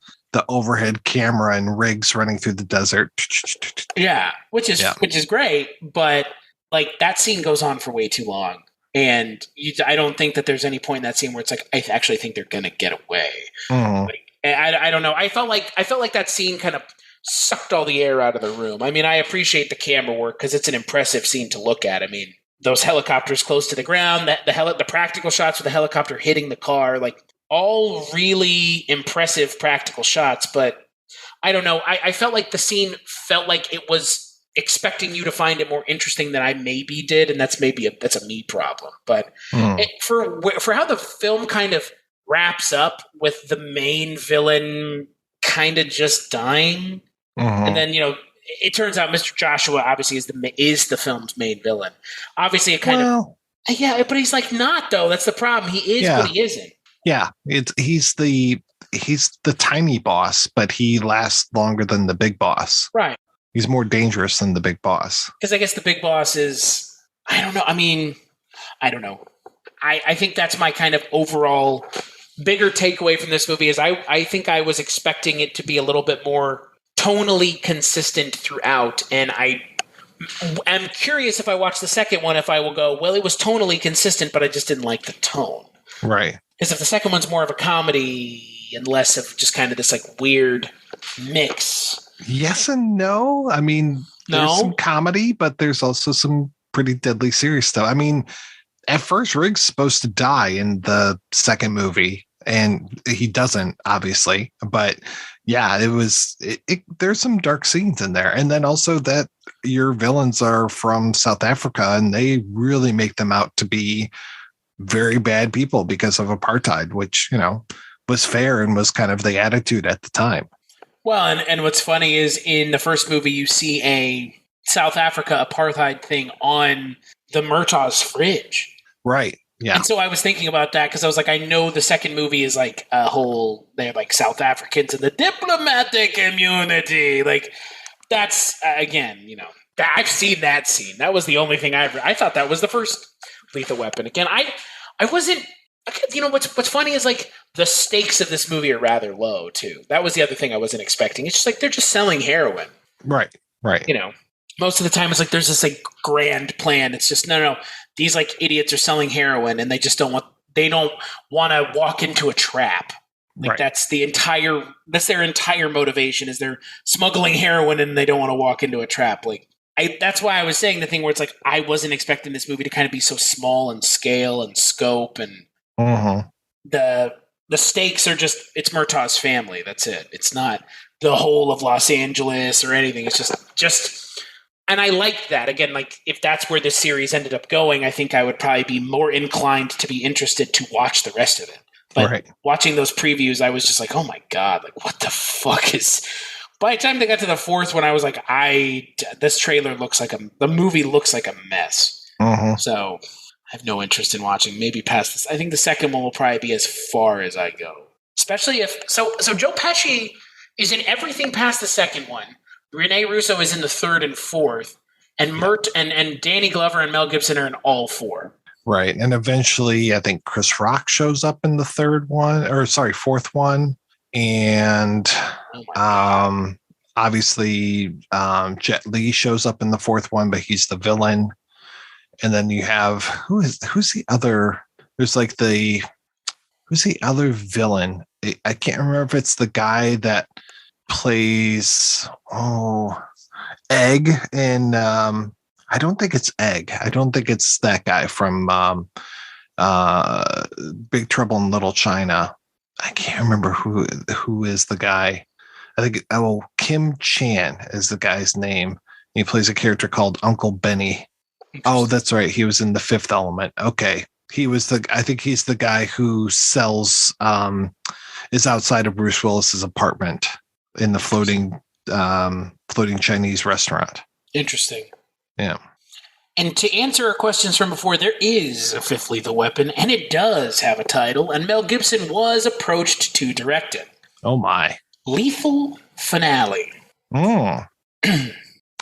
overhead camera and Riggs running through the desert. Yeah, which is great, but like that scene goes on for way too long. And I don't think that there's any point in that scene where it's like, I actually think they're going to get away. Mm. I don't know. I felt like that scene kind of sucked all the air out of the room. I mean, I appreciate the camera work because it's an impressive scene to look at. I mean, those helicopters close to the ground, the practical shots with the helicopter hitting the car, like all really impressive practical shots. But I don't know. I felt like the scene felt like it was expecting you to find it more interesting than I maybe did, and that's a me problem. But for how the film kind of wraps up with the main villain kind of just dying, and then it turns out Mr. Joshua obviously is the film's main villain. Obviously, it kind of but he's like not though. That's the problem. He is, but he isn't. Yeah, he's the tiny boss, but he lasts longer than the big boss. Right. He's more dangerous than the big boss. Because I guess the big boss is, I don't know. I mean, I don't know. I think that's my kind of overall bigger takeaway from this movie is I think I was expecting it to be a little bit more tonally consistent throughout. And I'm curious if I watch the second one, if I will go, well, it was tonally consistent, but I just didn't like the tone. Right. Because if the second one's more of a comedy and less of just kind of this like weird mix. Yes and no. I mean, there's some comedy, but there's also some pretty deadly serious stuff. I mean, at first, Riggs is supposed to die in the second movie, and he doesn't, obviously. But yeah, there's some dark scenes in there. And then also that your villains are from South Africa, and they really make them out to be very bad people because of apartheid, which, was fair and was kind of the attitude at the time. Well, and what's funny is in the first movie, you see a South Africa apartheid thing on the Murtaugh's fridge. Right. Yeah. And so I was thinking about that because I was like, I know the second movie is like a whole, they have like South Africans in the diplomatic community. Like that's, again, I've seen that scene. That was the only thing I thought that was the first Lethal Weapon. Again, I wasn't You know, what's funny is like the stakes of this movie are rather low too. That was the other thing I wasn't expecting. It's just like they're just selling heroin. Right. You know, most of the time it's like there's this like grand plan. It's just no. These like idiots are selling heroin and they just don't want to walk into a trap. Like that's their entire motivation is they're smuggling heroin and they don't want to walk into a trap. Like that's why I was saying the thing where it's like I wasn't expecting this movie to kind of be so small in scale and scope and the stakes are just it's Murtaugh's family. That's it. It's not the whole of Los Angeles or anything. It's just and I liked that. Again, like if that's where this series ended up going, I think I would probably be more inclined to be interested to watch the rest of it. But watching those previews, I was just like, oh my God, like what the fuck is by the time they got to the fourth one, I was like, this trailer looks like the movie looks like a mess. So I have no interest in watching. Maybe past this. I think the second one will probably be as far as I go. Especially if so Joe Pesci is in everything past the second one. Rene Russo is in the third and fourth. And and Danny Glover and Mel Gibson are in all four. Right. And eventually I think Chris Rock shows up in the fourth one. And obviously Jet Li shows up in the fourth one, but he's the villain. And then you have who's the other? There's like who's the other villain? I can't remember if it's the guy that plays Egg in. I don't think it's Egg. I don't think it's that guy from Big Trouble in Little China. I can't remember who is the guy. I think Kim Chan is the guy's name. He plays a character called Uncle Benny. Oh, that's right. He was in The Fifth Element. Okay. I think he's the guy who sells, is outside of Bruce Willis's apartment in the floating Chinese restaurant. Interesting. Yeah. And to answer our questions from before, there is a fifth Lethal Weapon, and it does have a title, and Mel Gibson was approached to direct it. Oh, my. Lethal Finale.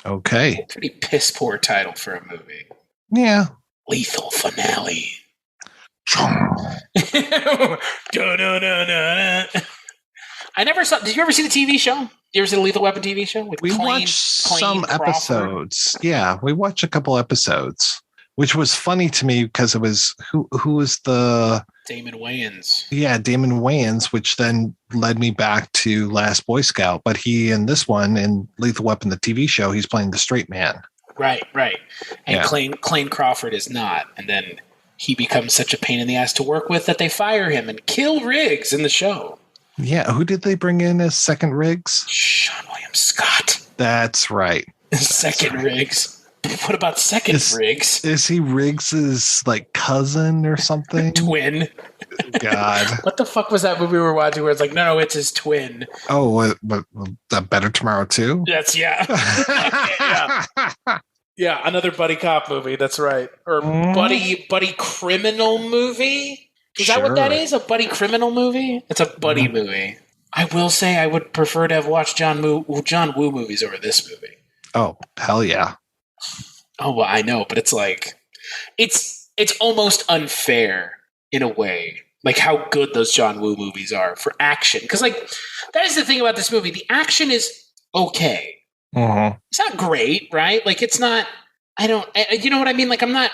Okay. Pretty piss poor title for a movie. Yeah. Lethal Finale. I never saw. Did you ever see the TV show? You ever see the Lethal Weapon TV show? We watched some episodes. Yeah, we watched a couple episodes, which was funny to me because it was who was the Damon Wayans. Yeah, Damon Wayans, which then led me back to Last Boy Scout. But he in this one in Lethal Weapon, the TV show, he's playing the straight man. Right. And Clayne Crawford is not, and then he becomes such a pain in the ass to work with that they fire him and kill Riggs in the show. Yeah, who did they bring in as second Riggs? Sean William Scott. That's right. Second Riggs. What about second Riggs? Is he Riggs's like cousin or something? Twin. God. What the fuck was that movie we were watching where it's like, no, it's his twin. Oh, what Better Tomorrow 2? That's yeah. Yeah, another buddy cop movie. That's right. Or buddy criminal movie. Is that what that is? A buddy criminal movie? It's a buddy movie. I will say I would prefer to have watched John Woo movies over this movie. Oh, hell yeah. Oh, well, I know, but it's like it's almost unfair in a way, like how good those John Woo movies are for action. Because like that is the thing about this movie. The action is okay. It's not great, right? Like it's not. You know what I mean? Like I'm not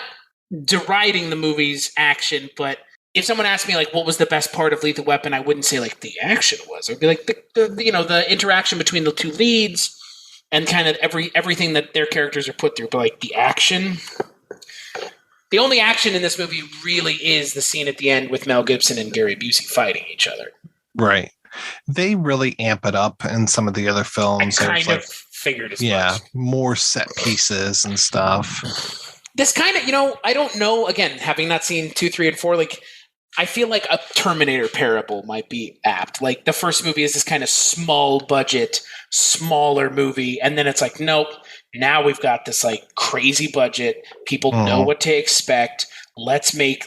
deriding the movie's action, but if someone asked me like what was the best part of Lethal Weapon, I wouldn't say like the action was. It would be like the interaction between the two leads and kind of everything that their characters are put through. But like the action, the only action in this movie really is the scene at the end with Mel Gibson and Gary Busey fighting each other. Right. They really amp it up in some of the other films. I kind of figured as much. Yeah, more set pieces and stuff. This kind of, I don't know, again, having not seen 2, 3, and 4, like, I feel like a Terminator parable might be apt. Like, the first movie is this kind of small budget, smaller movie, and then it's like, nope, now we've got this, like, crazy budget. People know what to expect. Let's make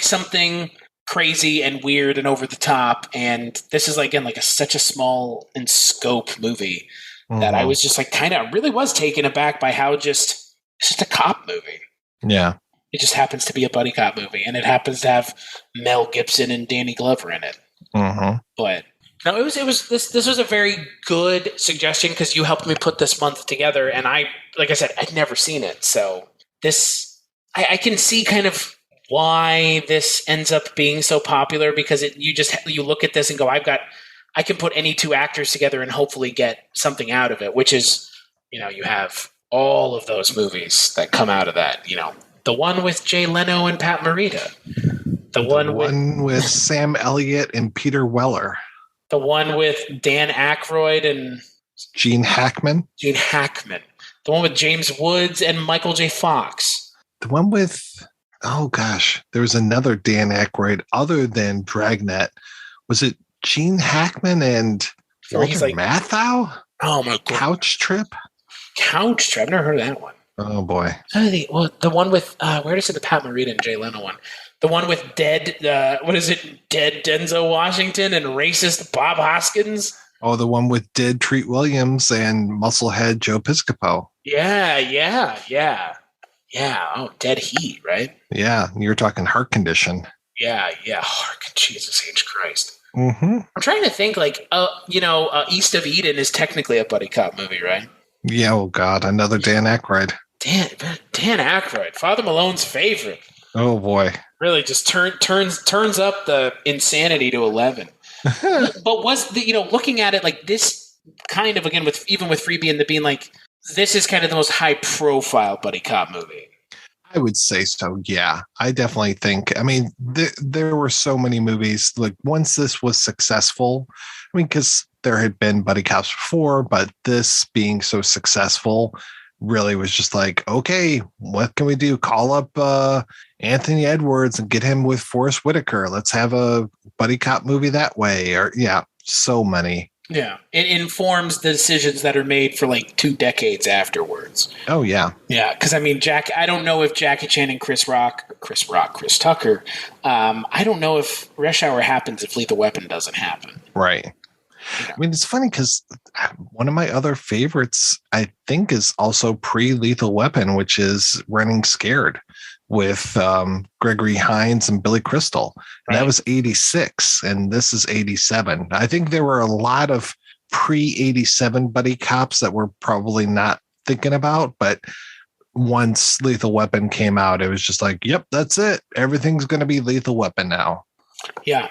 something crazy and weird and over the top. And this is, like, again, like such a small in scope movie that I was just, like, really was taken aback by how it's just a cop movie. Yeah. It just happens to be a buddy cop movie, and it happens to have Mel Gibson and Danny Glover in it. Mm-hmm. But no, this was a very good suggestion because you helped me put this month together, and like I said, I'd never seen it, so this I can see kind of why this ends up being so popular because you look at this and go, I can put any two actors together and hopefully get something out of it, which is, you have all of those movies that come out of that, the one with Jay Leno and Pat Morita, the one with Sam Elliott and Peter Weller, the one with Dan Aykroyd and Gene Hackman, the one with James Woods and Michael J. Fox, the one with, oh gosh, there was another Dan Aykroyd other than Dragnet. Was it Gene Hackman and Walter Matthau? Oh my God. Couch Trip. I've never heard of that one. Oh boy. The one with where does it the Pat Morita and Jay Leno one? The one with dead Denzel Washington and racist Bob Hoskins. Oh, the one with dead Treat Williams and musclehead Joe Piscopo. Yeah. Oh, Dead Heat, right? Yeah, you're talking Heart Condition. Yeah. Jesus H. Christ. Mm-hmm. I'm trying to think, East of Eden is technically a buddy cop movie, right? Yeah. Oh God, another Dan Aykroyd. Dan Aykroyd, Father Malone's favorite. Oh boy. Really just turns up the insanity to 11. But looking at it like this kind of, again, even with Freebie and the Bean, like this is kind of the most high profile buddy cop movie. I would say so. Yeah, I definitely think, there were so many movies like once this was successful, because there had been buddy cops before, but this being so successful really was just like, okay, what can we do? Call up Anthony Edwards and get him with Forrest Whitaker. Let's have a buddy cop movie that way. Or so many. Yeah, it informs the decisions that are made for like 2 decades afterwards. Oh yeah, yeah. Because I don't know if Jackie Chan and Chris Tucker. I don't know if Rush Hour happens if Lethal Weapon doesn't happen. Right. It's funny because one of my other favorites, I think, is also pre-Lethal Weapon, which is Running Scared with Gregory Hines and Billy Crystal. And that was 86, and this is 87. I think there were a lot of pre-87 buddy cops that we're probably not thinking about, but once Lethal Weapon came out, it was just like, yep, that's it. Everything's going to be Lethal Weapon now. Yeah.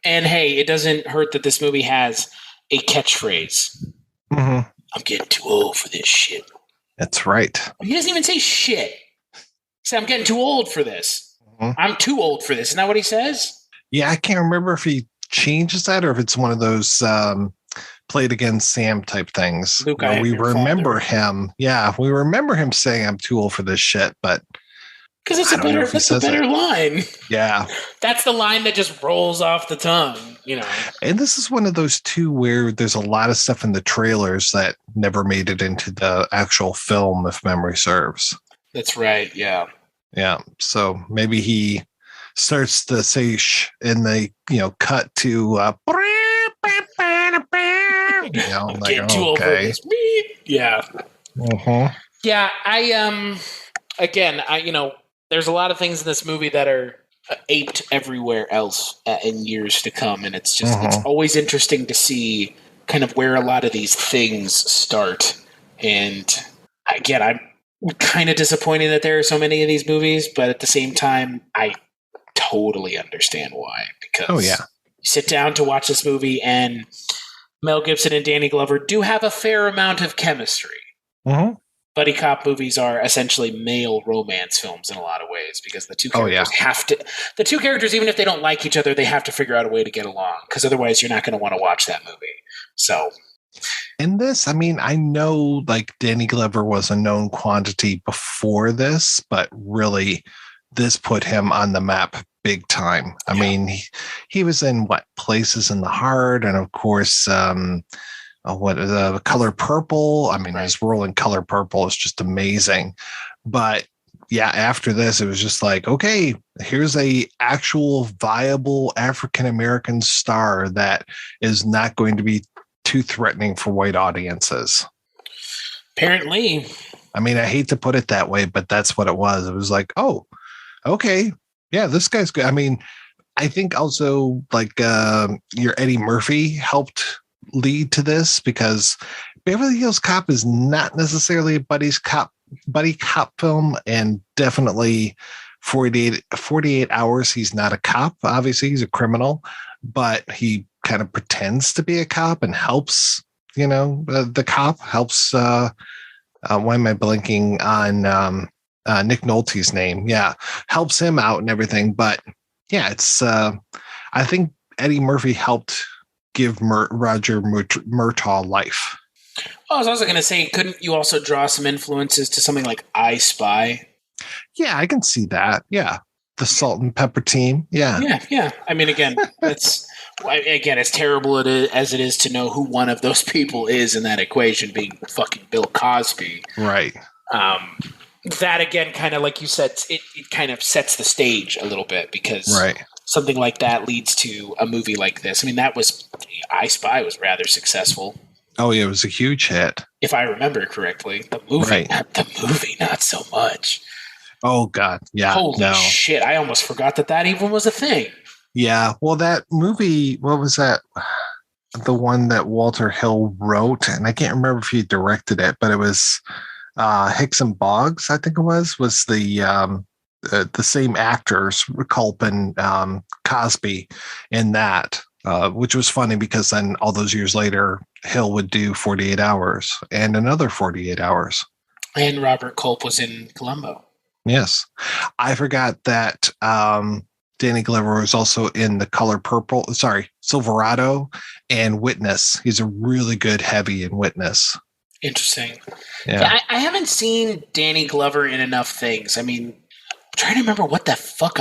And hey, it doesn't hurt that this movie has a catchphrase. Mm-hmm. I'm getting too old for this shit. That's right. He doesn't even say shit. He said, I'm getting too old for this. Mm-hmm. I'm too old for this. Isn't that what he says? Yeah, I can't remember if he changes that or if it's one of those played against Sam type things. Luke, we remember him. Yeah, we remember him saying, I'm too old for this shit, but because it's a better line. Yeah. That's the line that just rolls off the tongue, And this is one of those two where there's a lot of stuff in the trailers that never made it into the actual film, if memory serves. That's right, yeah. Yeah, so maybe he starts to say shh and they, cut to like, too old for this. Yeah. Uh-huh. Yeah, there's a lot of things in this movie that are aped everywhere else in years to come. And it's just, it's always interesting to see kind of where a lot of these things start. And again, I'm kind of disappointed that there are so many of these movies, but at the same time, I totally understand why. Because you sit down to watch this movie and Mel Gibson and Danny Glover do have a fair amount of chemistry. Mm-hmm. Buddy cop movies are essentially male romance films in a lot of ways because the two characters the two characters, even if they don't like each other, they have to figure out a way to get along because otherwise you're not going to want to watch that movie. So in this, I know like Danny Glover was a known quantity before this, but really this put him on the map big time. I mean, he was in Places in the Heart and of course, Color Purple. His role in Color Purple is just amazing. But yeah, after this, it was just like, okay, here's a actual viable African-American star that is not going to be too threatening for white audiences. Apparently, I mean, I hate to put it that way, but that's what it was. It was like, oh, okay. Yeah, this guy's good. I mean, I think also like your Eddie Murphy helped lead to this because Beverly Hills Cop is not necessarily a buddy cop film, and definitely 48 hours. He's not a cop. Obviously, he's a criminal, but he kind of pretends to be a cop and helps, the cop helps. Why am I blanking on Nick Nolte's name? Yeah, helps him out and everything. But yeah, it's I think Eddie Murphy helped give Roger Murtaugh life. Oh, I was also going to say, couldn't you also draw some influences to something like I Spy? Yeah, I can see that. Yeah, the Salt and Pepper Team. Yeah. Yeah. I mean, again, it's terrible as it is to know who one of those people is in that equation, being fucking Bill Cosby. Right. That again, kind of like you said, it kind of sets the stage a little bit because something like that leads to a movie like this. I mean, I Spy was rather successful. Oh yeah, it was a huge hit. If I remember correctly, the movie, not so much. Oh God, yeah. Holy shit! I almost forgot that even was a thing. Yeah, well, that movie, what was that? The one that Walter Hill wrote, and I can't remember if he directed it, but it was Hicks and Boggs, I think it was the same actors, Culp and Cosby, in that, which was funny because then all those years later, Hill would do 48 Hours and another 48 Hours. And Robert Culp was in Columbo. Yes. I forgot that Danny Glover was also in The Color Purple, Silverado and Witness. He's a really good heavy in Witness. Interesting. Yeah. I haven't seen Danny Glover in enough things. I mean, I'm trying to remember what the fuck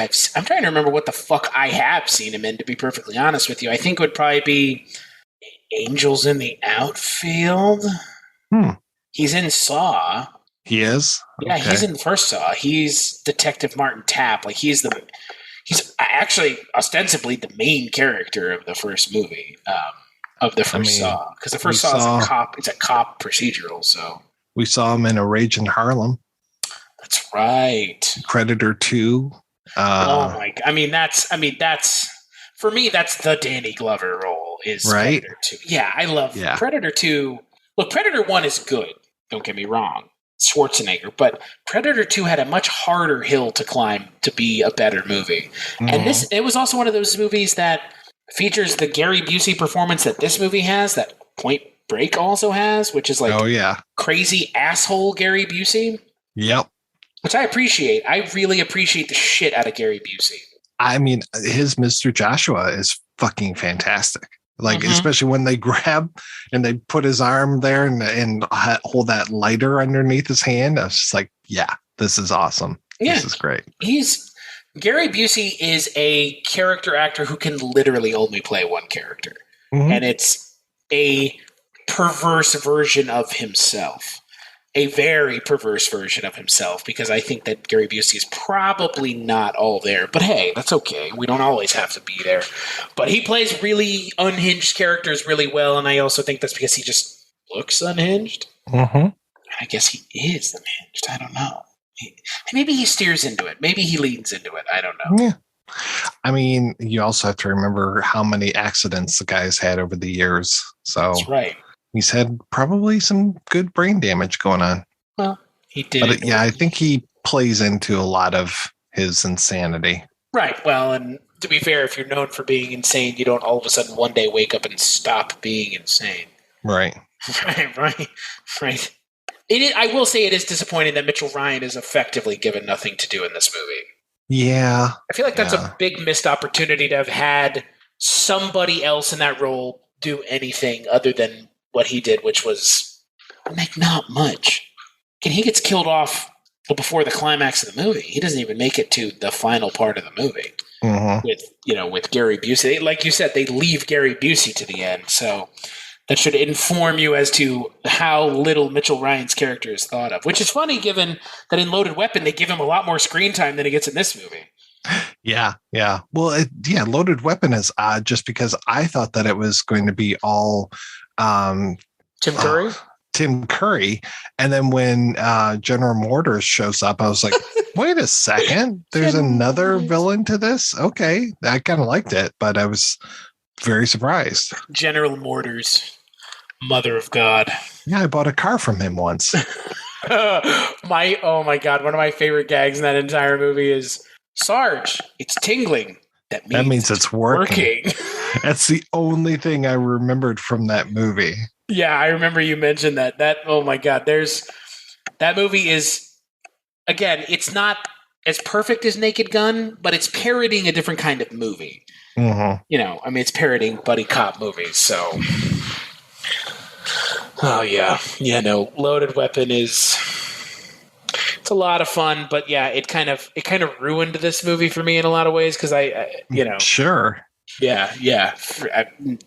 I have seen him in, to be perfectly honest with you. I think it would probably be Angels in the Outfield. He's in Saw. He is? Yeah, okay. He's in the first Saw. He's Detective Martin Tapp. Like he's actually ostensibly the main character of the first movie, of the first Saw. Because the first Saw is a cop. It's a cop procedural. So we saw him in A Rage in Harlem. That's right. Predator 2. Oh my! I mean, that's for me. That's the Danny Glover role. Is right? Predator 2. Yeah, I love Predator 2. Look, Predator 1 is good. Don't get me wrong. Schwarzenegger, but Predator 2 had a much harder hill to climb to be a better movie. Mm-hmm. And it was also one of those movies that features the Gary Busey performance that this movie has, that Point Break also has, which is like crazy asshole Gary Busey. Yep. Which I appreciate. I really appreciate the shit out of Gary Busey. I mean, his Mr. Joshua is fucking fantastic. Like, especially when they grab and they put his arm there and hold that lighter underneath his hand. I was just like, yeah, this is awesome. Yeah. This is great. Gary Busey is a character actor who can literally only play one character. Mm-hmm. And it's a perverse version of himself. A very perverse version of himself, because I think that Gary Busey is probably not all there. But hey, that's okay. We don't always have to be there. But he plays really unhinged characters really well, and I also think that's because he just looks unhinged. Mm-hmm. I guess he is unhinged. I don't know. Maybe he steers into it. Maybe he leans into it. I don't know. Yeah. I mean, you also have to remember how many accidents the guy's had over the years. So that's right. He's had probably some good brain damage going on. Well, he did. But I think he plays into a lot of his insanity. Right. Well, and to be fair, if you're known for being insane, you don't all of a sudden one day wake up and stop being insane. Right. Right. I will say it is disappointing that Mitchell Ryan is effectively given nothing to do in this movie. Yeah. I feel like that's a big missed opportunity to have had somebody else in that role do anything other than what he did, which was like not much. And he gets killed off before the climax of the movie. He doesn't even make it to the final part of the movie with Gary Busey. Like you said, they leave Gary Busey to the end. So that should inform you as to how little Mitchell Ryan's character is thought of, which is funny given that in Loaded Weapon, they give him a lot more screen time than he gets in this movie. Yeah. Well, Loaded Weapon is odd just because I thought that it was going to be all Tim Curry? Tim Curry. And then when General Motors shows up, I was like, wait a second, there's another villain to this? Okay, I kind of liked it, but I was very surprised. General Motors, mother of God. Yeah, I bought a car from him once. Oh my God, one of my favorite gags in that entire movie is, Sarge, it's tingling. That means it's working. That's the only thing I remembered from that movie. Yeah, I remember you mentioned that. Oh my God, that movie is, again, it's not as perfect as Naked Gun, but it's parodying a different kind of movie. Mm-hmm. It's parodying buddy cop movies. So, oh yeah, no, Loaded Weapon it's a lot of fun, but yeah, it kind of ruined this movie for me in a lot of ways because Sure. Yeah. It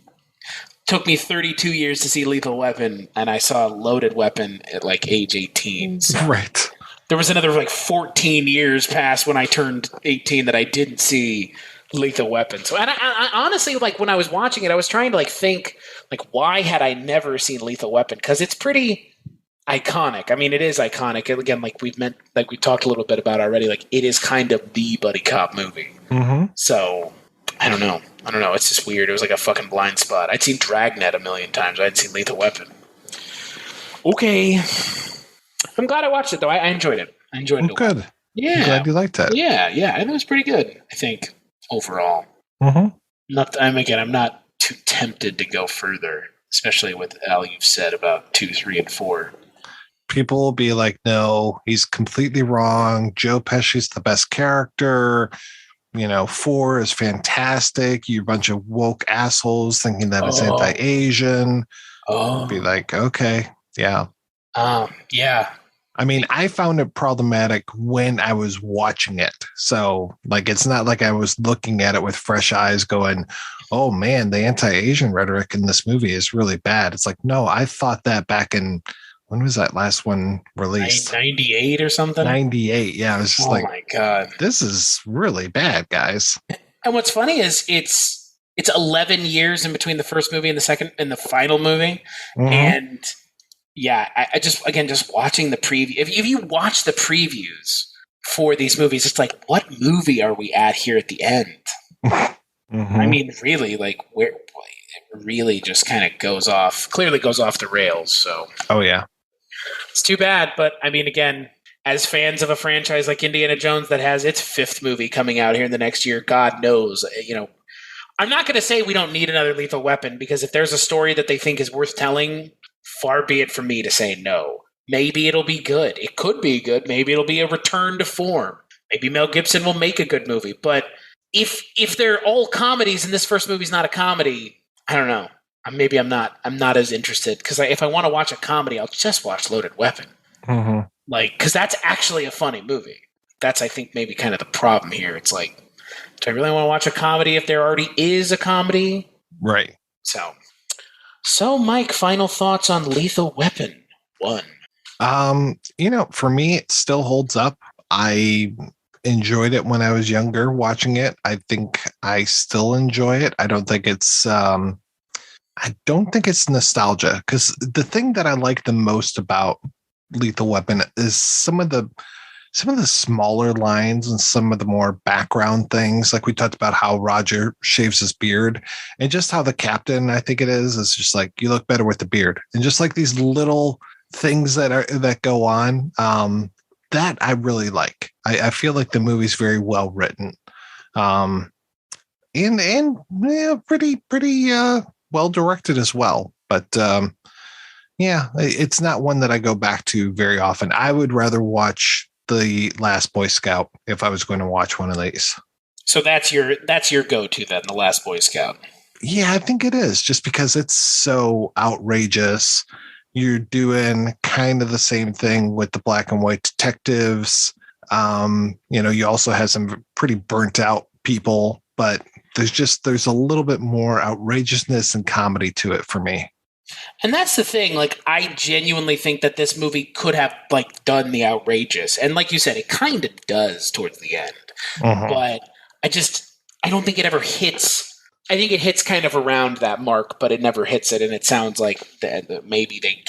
took me 32 years to see Lethal Weapon, and I saw Loaded Weapon at like age 18. So right. There was another like 14 years past when I turned 18 that I didn't see Lethal Weapon. So, and I honestly, like when I was watching it, I was trying to like think, like, why had I never seen Lethal Weapon? Because it's pretty iconic. I mean, it is iconic. And again, like we talked a little bit about already, like it is kind of the buddy cop movie. Mm-hmm. So I don't know. It's just weird. It was like a fucking blind spot. I'd seen Dragnet a million times. I'd seen Lethal Weapon. Okay. I'm glad I watched it though. I enjoyed it. Good. Yeah. I'm glad you liked it. Yeah. And it was pretty good, I think, overall. Mm-hmm. I'm not too tempted to go further, especially with all you've said about 2, 3, and 4. People will be like, no, he's completely wrong. Joe Pesci's the best character. 4 is fantastic. You're a bunch of woke assholes thinking that it's anti-Asian. Be like, okay, yeah. Yeah. I mean, I found it problematic when I was watching it. So, like, it's not like I was looking at it with fresh eyes going, oh, man, the anti-Asian rhetoric in this movie is really bad. It's like, no, I thought that back in, when was that last one released? 98 or something? 98, yeah. I was just like, oh, my God. This is really bad, guys. And what's funny is it's 11 years in between the first movie and the second and the final movie. Mm-hmm. And yeah, I just watching the preview. If you watch the previews for these movies, it's like, what movie are we at here at the end? Mm-hmm. I mean, really, like, where it really just kind of clearly goes off the rails. So, oh yeah, it's too bad. But I mean, again, as fans of a franchise like Indiana Jones that has its 5th movie coming out here in the next year, God knows, I'm not going to say we don't need another Lethal Weapon, because if there's a story that they think is worth telling, far be it from me to say no. Maybe it'll be good. It could be good. Maybe it'll be a return to form. Maybe Mel Gibson will make a good movie. But if they're all comedies and this first movie's not a comedy, I don't know. Maybe I'm not as interested, because if I want to watch a comedy, I'll just watch Loaded Weapon. Mm-hmm. Like, because that's actually a funny movie. That's, I think, maybe kind of the problem here. It's like, do I really want to watch a comedy if there already is a comedy? Right. So Mike, final thoughts on Lethal Weapon 1? For me, it still holds up. I enjoyed it when I was younger watching it. I think I still enjoy it. I don't think it's nostalgia, because the thing that I like the most about Lethal Weapon is some of the smaller lines and some of the more background things. Like we talked about how Roger shaves his beard, and just how the captain, I think it is just like, you look better with the beard. And just like these little things that go on, that I really like. I feel like the movie's very well written. And pretty well directed as well. But it's not one that I go back to very often. I would rather watch The Last Boy Scout if I was going to watch one of these. So that's your go-to then, The Last Boy Scout. Yeah, I think it is, just because it's so outrageous. You're doing kind of the same thing with the black and white detectives. You also have some pretty burnt out people, but there's a little bit more outrageousness and comedy to it for me. And that's the thing. Like, I genuinely think that this movie could have done the outrageous, and like you said, it kind of does towards the end. Mm-hmm. But I don't think it ever hits I think it hits kind of around that mark, but it never hits it, and it sounds like maybe they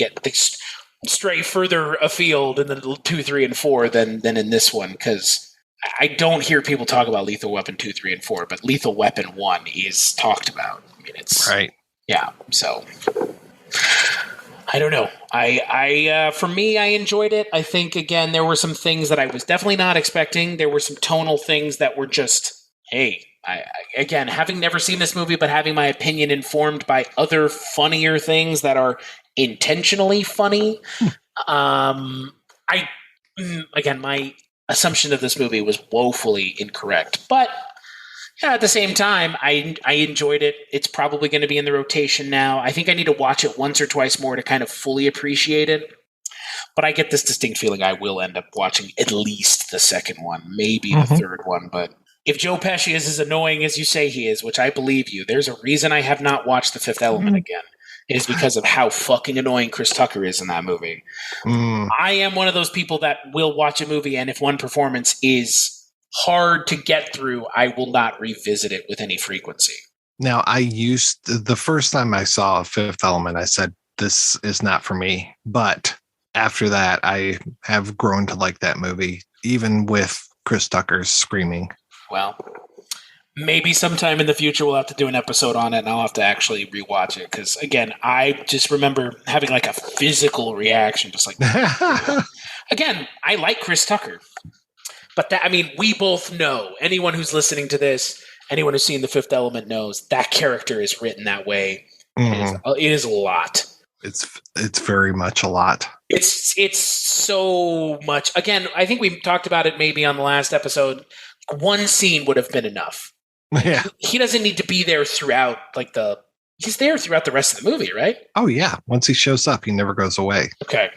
stray further afield in the 2, 3, and 4 than in this one, because I don't hear people talk about Lethal Weapon 2, 3, and 4, but Lethal Weapon 1 is talked about. I mean, it's right. Yeah, so I don't know. For me, I enjoyed it. I think, again, there were some things that I was definitely not expecting. There were some tonal things that were just, hey, again, having never seen this movie, but having my opinion informed by other funnier things that are intentionally funny. Again, my assumption of this movie was woefully incorrect, but at the same time, I enjoyed it. It's probably going to be in the rotation now. I think I need to watch it once or twice more to kind of fully appreciate it. But I get this distinct feeling I will end up watching at least the second one, maybe the third one. But if Joe Pesci is as annoying as you say he is, which I believe you, there's a reason I have not watched The Fifth Element again. It is because of how fucking annoying Chris Tucker is in that movie. I am one of those people that will watch a movie, and if one performance is hard to get through, I will not revisit it with any frequency. Now, the first time I saw Fifth Element, I said, this is not for me. But after that, I have grown to like that movie, even with Chris Tucker's screaming. Well, maybe sometime in the future we'll have to do an episode on it, and I'll have to actually rewatch it. Because, again, I just remember having like a physical reaction, just like, again, I like Chris Tucker. But we both know, anyone who's listening to this, anyone who's seen The Fifth Element knows that character is written that way. It is a lot. It's very much a lot. It's so much. Again, I think we talked about it maybe on the last episode. One scene would have been enough. Yeah. He doesn't need to be there throughout, he's there throughout the rest of the movie, right? Oh, yeah. Once he shows up, he never goes away. Okay.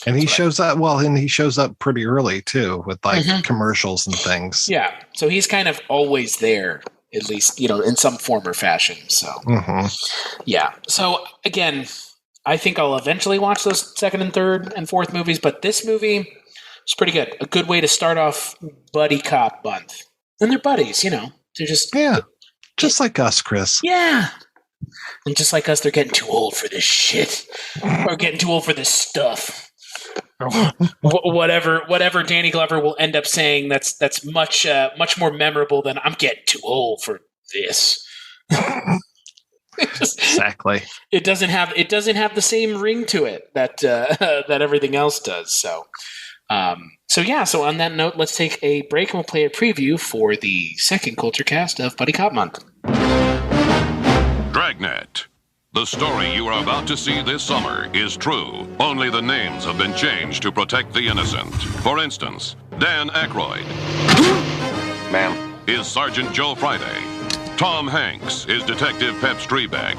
And he shows up, and he shows up pretty early, too, with commercials and things. Yeah. So he's kind of always there, at least, in some form or fashion. So, yeah. So, again, I think I'll eventually watch those second and third and fourth movies, but this movie is pretty good. A good way to start off Buddy Cop month. And they're buddies, They're just... Yeah. Just like us, Chris. Yeah. And just like us, they're getting too old for this shit. Or getting too old for this stuff. Whatever Danny Glover will end up saying, that's much more memorable than "I'm getting too old for this." Exactly. It doesn't have the same ring to it that everything else does. So on that note, let's take a break and we'll play a preview for the second Culture Cast of Buddy Cop Month. Dragnet. The story you are about to see this summer is true. Only the names have been changed to protect the innocent. For instance, Dan Aykroyd. Ma'am. Is Sergeant Joe Friday. Tom Hanks is Detective Pep Streebek.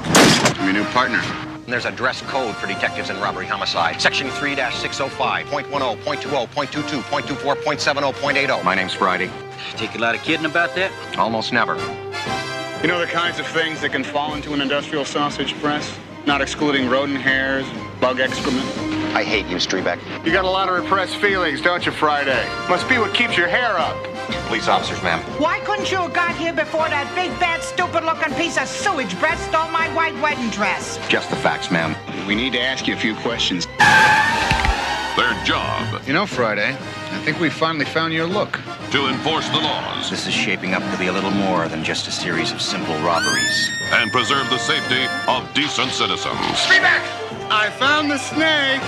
I'm your new partner. There's a dress code for detectives in robbery homicide. Section 3-605, .10, .20, .22, .24, .70, .80. My name's Friday. Take a lot of kidding about that? Almost never. You know the kinds of things that can fall into an industrial sausage press? Not excluding rodent hairs and bug excrement. I hate you, Streebek. You got a lot of repressed feelings, don't you, Friday? Must be what keeps your hair up. Police officers, ma'am. Why couldn't you have got here before that big, bad, stupid-looking piece of sewage breath stole my white wedding dress? Just the facts, ma'am. We need to ask you a few questions. Their job. You know, Friday, I think we finally found your look. To enforce the laws. This is shaping up to be a little more than just a series of simple robberies. And preserve the safety of decent citizens. Streebek! I found the snake!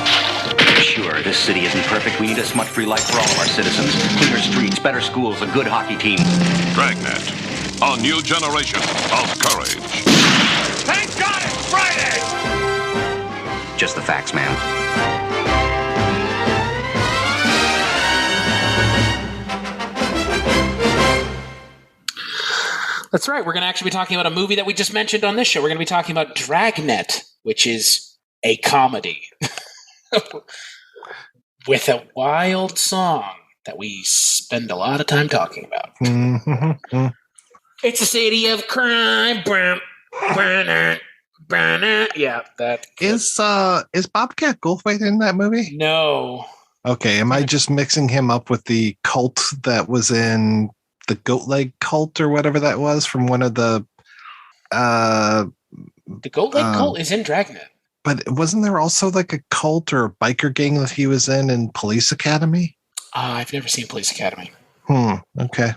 Sure, this city isn't perfect. We need a smut-free life for all of our citizens. Cleaner streets, better schools, a good hockey team. Dragnet. A new generation of courage. Thank God it's Friday! Just the facts, ma'am. That's right. We're going to actually be talking about a movie that we just mentioned on this show. We're going to be talking about Dragnet, which is a comedy with a wild song that we spend a lot of time talking about. Mm-hmm. It's a city of crime. Yeah, that is Bobcat Goldthwait in that movie? No. Okay, am I just mixing him up with the cult that was in the Goat Leg Cult or whatever that was from one of the The Goat Lake cult is in Dragnet. But wasn't there also like a cult or a biker gang that he was in Police Academy? I've never seen Police Academy. Okay.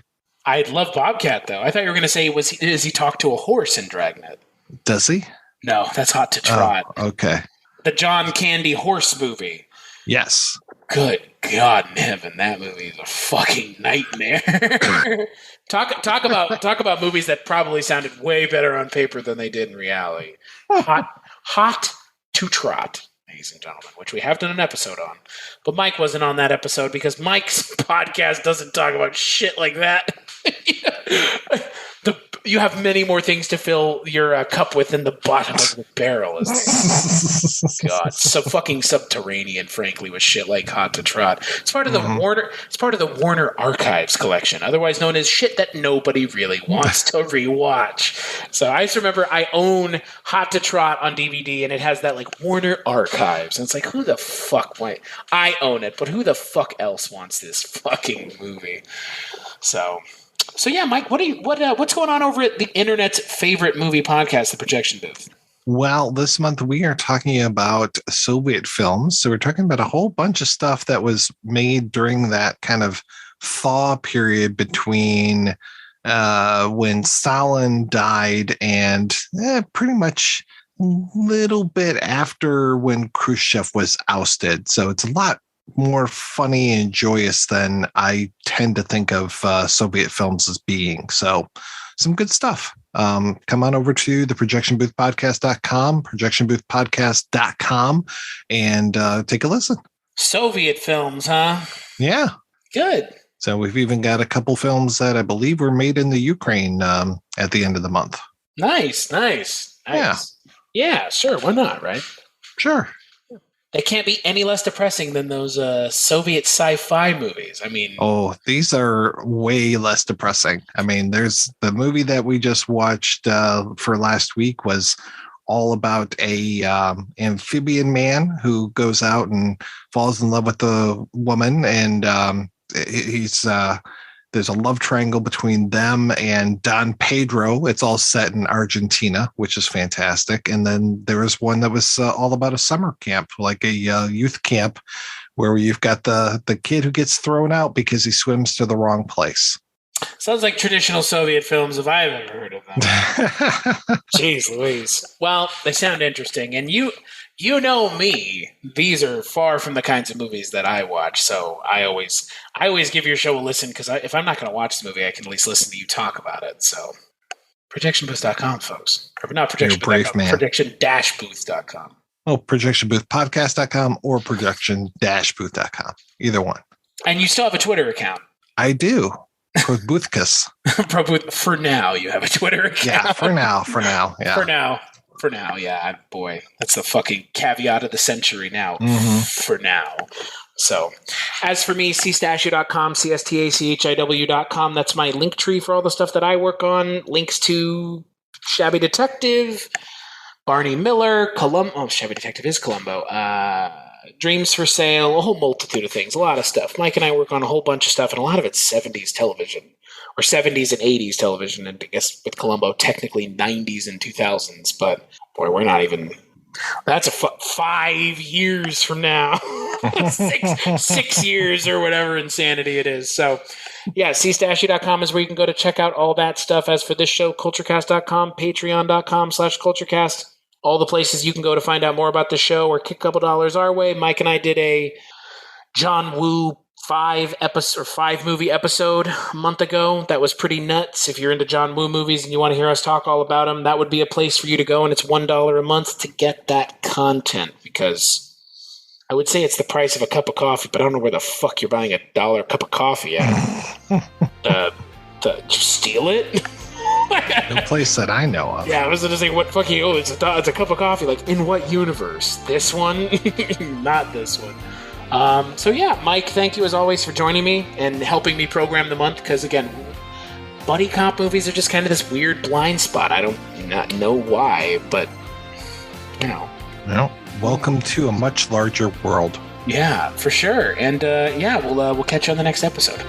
I love Bobcat, though. I thought you were going to say, does he talk to a horse in Dragnet? Does he? No, that's Hot to Trot. Oh, okay. The John Candy horse movie. Yes. Good God in heaven, that movie is a fucking nightmare. Talk about movies that probably sounded way better on paper than they did in reality. Hot to Trot, ladies and gentlemen, which we have done an episode on. But Mike wasn't on that episode because Mike's podcast doesn't talk about shit like that. You have many more things to fill your cup with than the bottom of the barrel. God, so fucking subterranean, frankly, with shit like Hot to Trot. It's part of the Warner. It's part of the Warner Archives collection, otherwise known as shit that nobody really wants to rewatch. So I just remember I own Hot to Trot on DVD, and it has that like Warner Archives, and it's like, who the fuck? I own it, but who the fuck else wants this fucking movie? So yeah, Mike, what's going on over at the internet's favorite movie podcast, The Projection Booth? Well, this month we are talking about Soviet films. So we're talking about a whole bunch of stuff that was made during that kind of thaw period between when Stalin died and pretty much a little bit after when Khrushchev was ousted. So it's a lot more funny and joyous than I tend to think of Soviet films as being. So some good stuff. Come on over to the projectionboothpodcast.com, projectionboothpodcast.com, and take a listen. Soviet films, huh? Yeah. Good. So we've even got a couple films that I believe were made in the Ukraine at the end of the month. Nice. Yeah, sure. Why not, right? Sure. They can't be any less depressing than those Soviet sci-fi movies. I mean, these are way less depressing. I mean, there's the movie that we just watched for last week was all about a amphibian man who goes out and falls in love with a woman, and there's a love triangle between them and Don Pedro. It's all set in Argentina, which is fantastic. And then there was one that was all about a summer camp, like a youth camp, where you've got the kid who gets thrown out because he swims to the wrong place. Sounds like traditional Soviet films if I've ever heard of them. Jeez Louise. Well, they sound interesting. And you know me, these are far from the kinds of movies that I watch. So I always give your show a listen, because if I'm not going to watch the movie, I can at least listen to you talk about it. So projectionbooth.com, folks. Or not projection-booth.com, projection-booth.com. Oh, projectionboothpodcast.com or projection-booth.com. Either one. And you still have a Twitter account. I do. Proboothkus. For now, you have a Twitter account. Yeah, for now. Yeah. For now, yeah. Boy, that's the fucking caveat of the century now. For now. So, as for me, cstachiw.com, cstachiw.com. That's my link tree for all the stuff that I work on. Links to Shabby Detective, Barney Miller, Shabby Detective is Columbo. Dreams for Sale, a whole multitude of things, a lot of stuff. Mike and I work on a whole bunch of stuff, and a lot of it's 70s television, or 70s and 80s television, and I guess with Columbo, technically 90s and 2000s, but boy, we're not even... That's 5 years from now. 6 years or whatever insanity it is. So, yeah, cstachiw.com is where you can go to check out all that stuff. As for this show, culturecast.com, patreon.com/culturecast. All the places you can go to find out more about the show or kick a couple dollars our way. Mike and I did a John Woo 5-movie episode a month ago. That was pretty nuts. If you're into John Woo movies and you want to hear us talk all about them, that would be a place for you to go, and it's $1 a month to get that content, because I would say it's the price of a cup of coffee, but I don't know where the fuck you're buying $1 cup of coffee at. Did you steal it? No place that I know of. Yeah, I was going to say, what fucking, it's a cup of coffee. Like, in what universe? This one? Not this one. So yeah, Mike, thank you as always for joining me and helping me program the month, because again, buddy cop movies are just kind of this weird blind spot. I don't not know why, but you know. Well, welcome to a much larger world. Yeah, for sure. And yeah, we'll catch you on the next episode.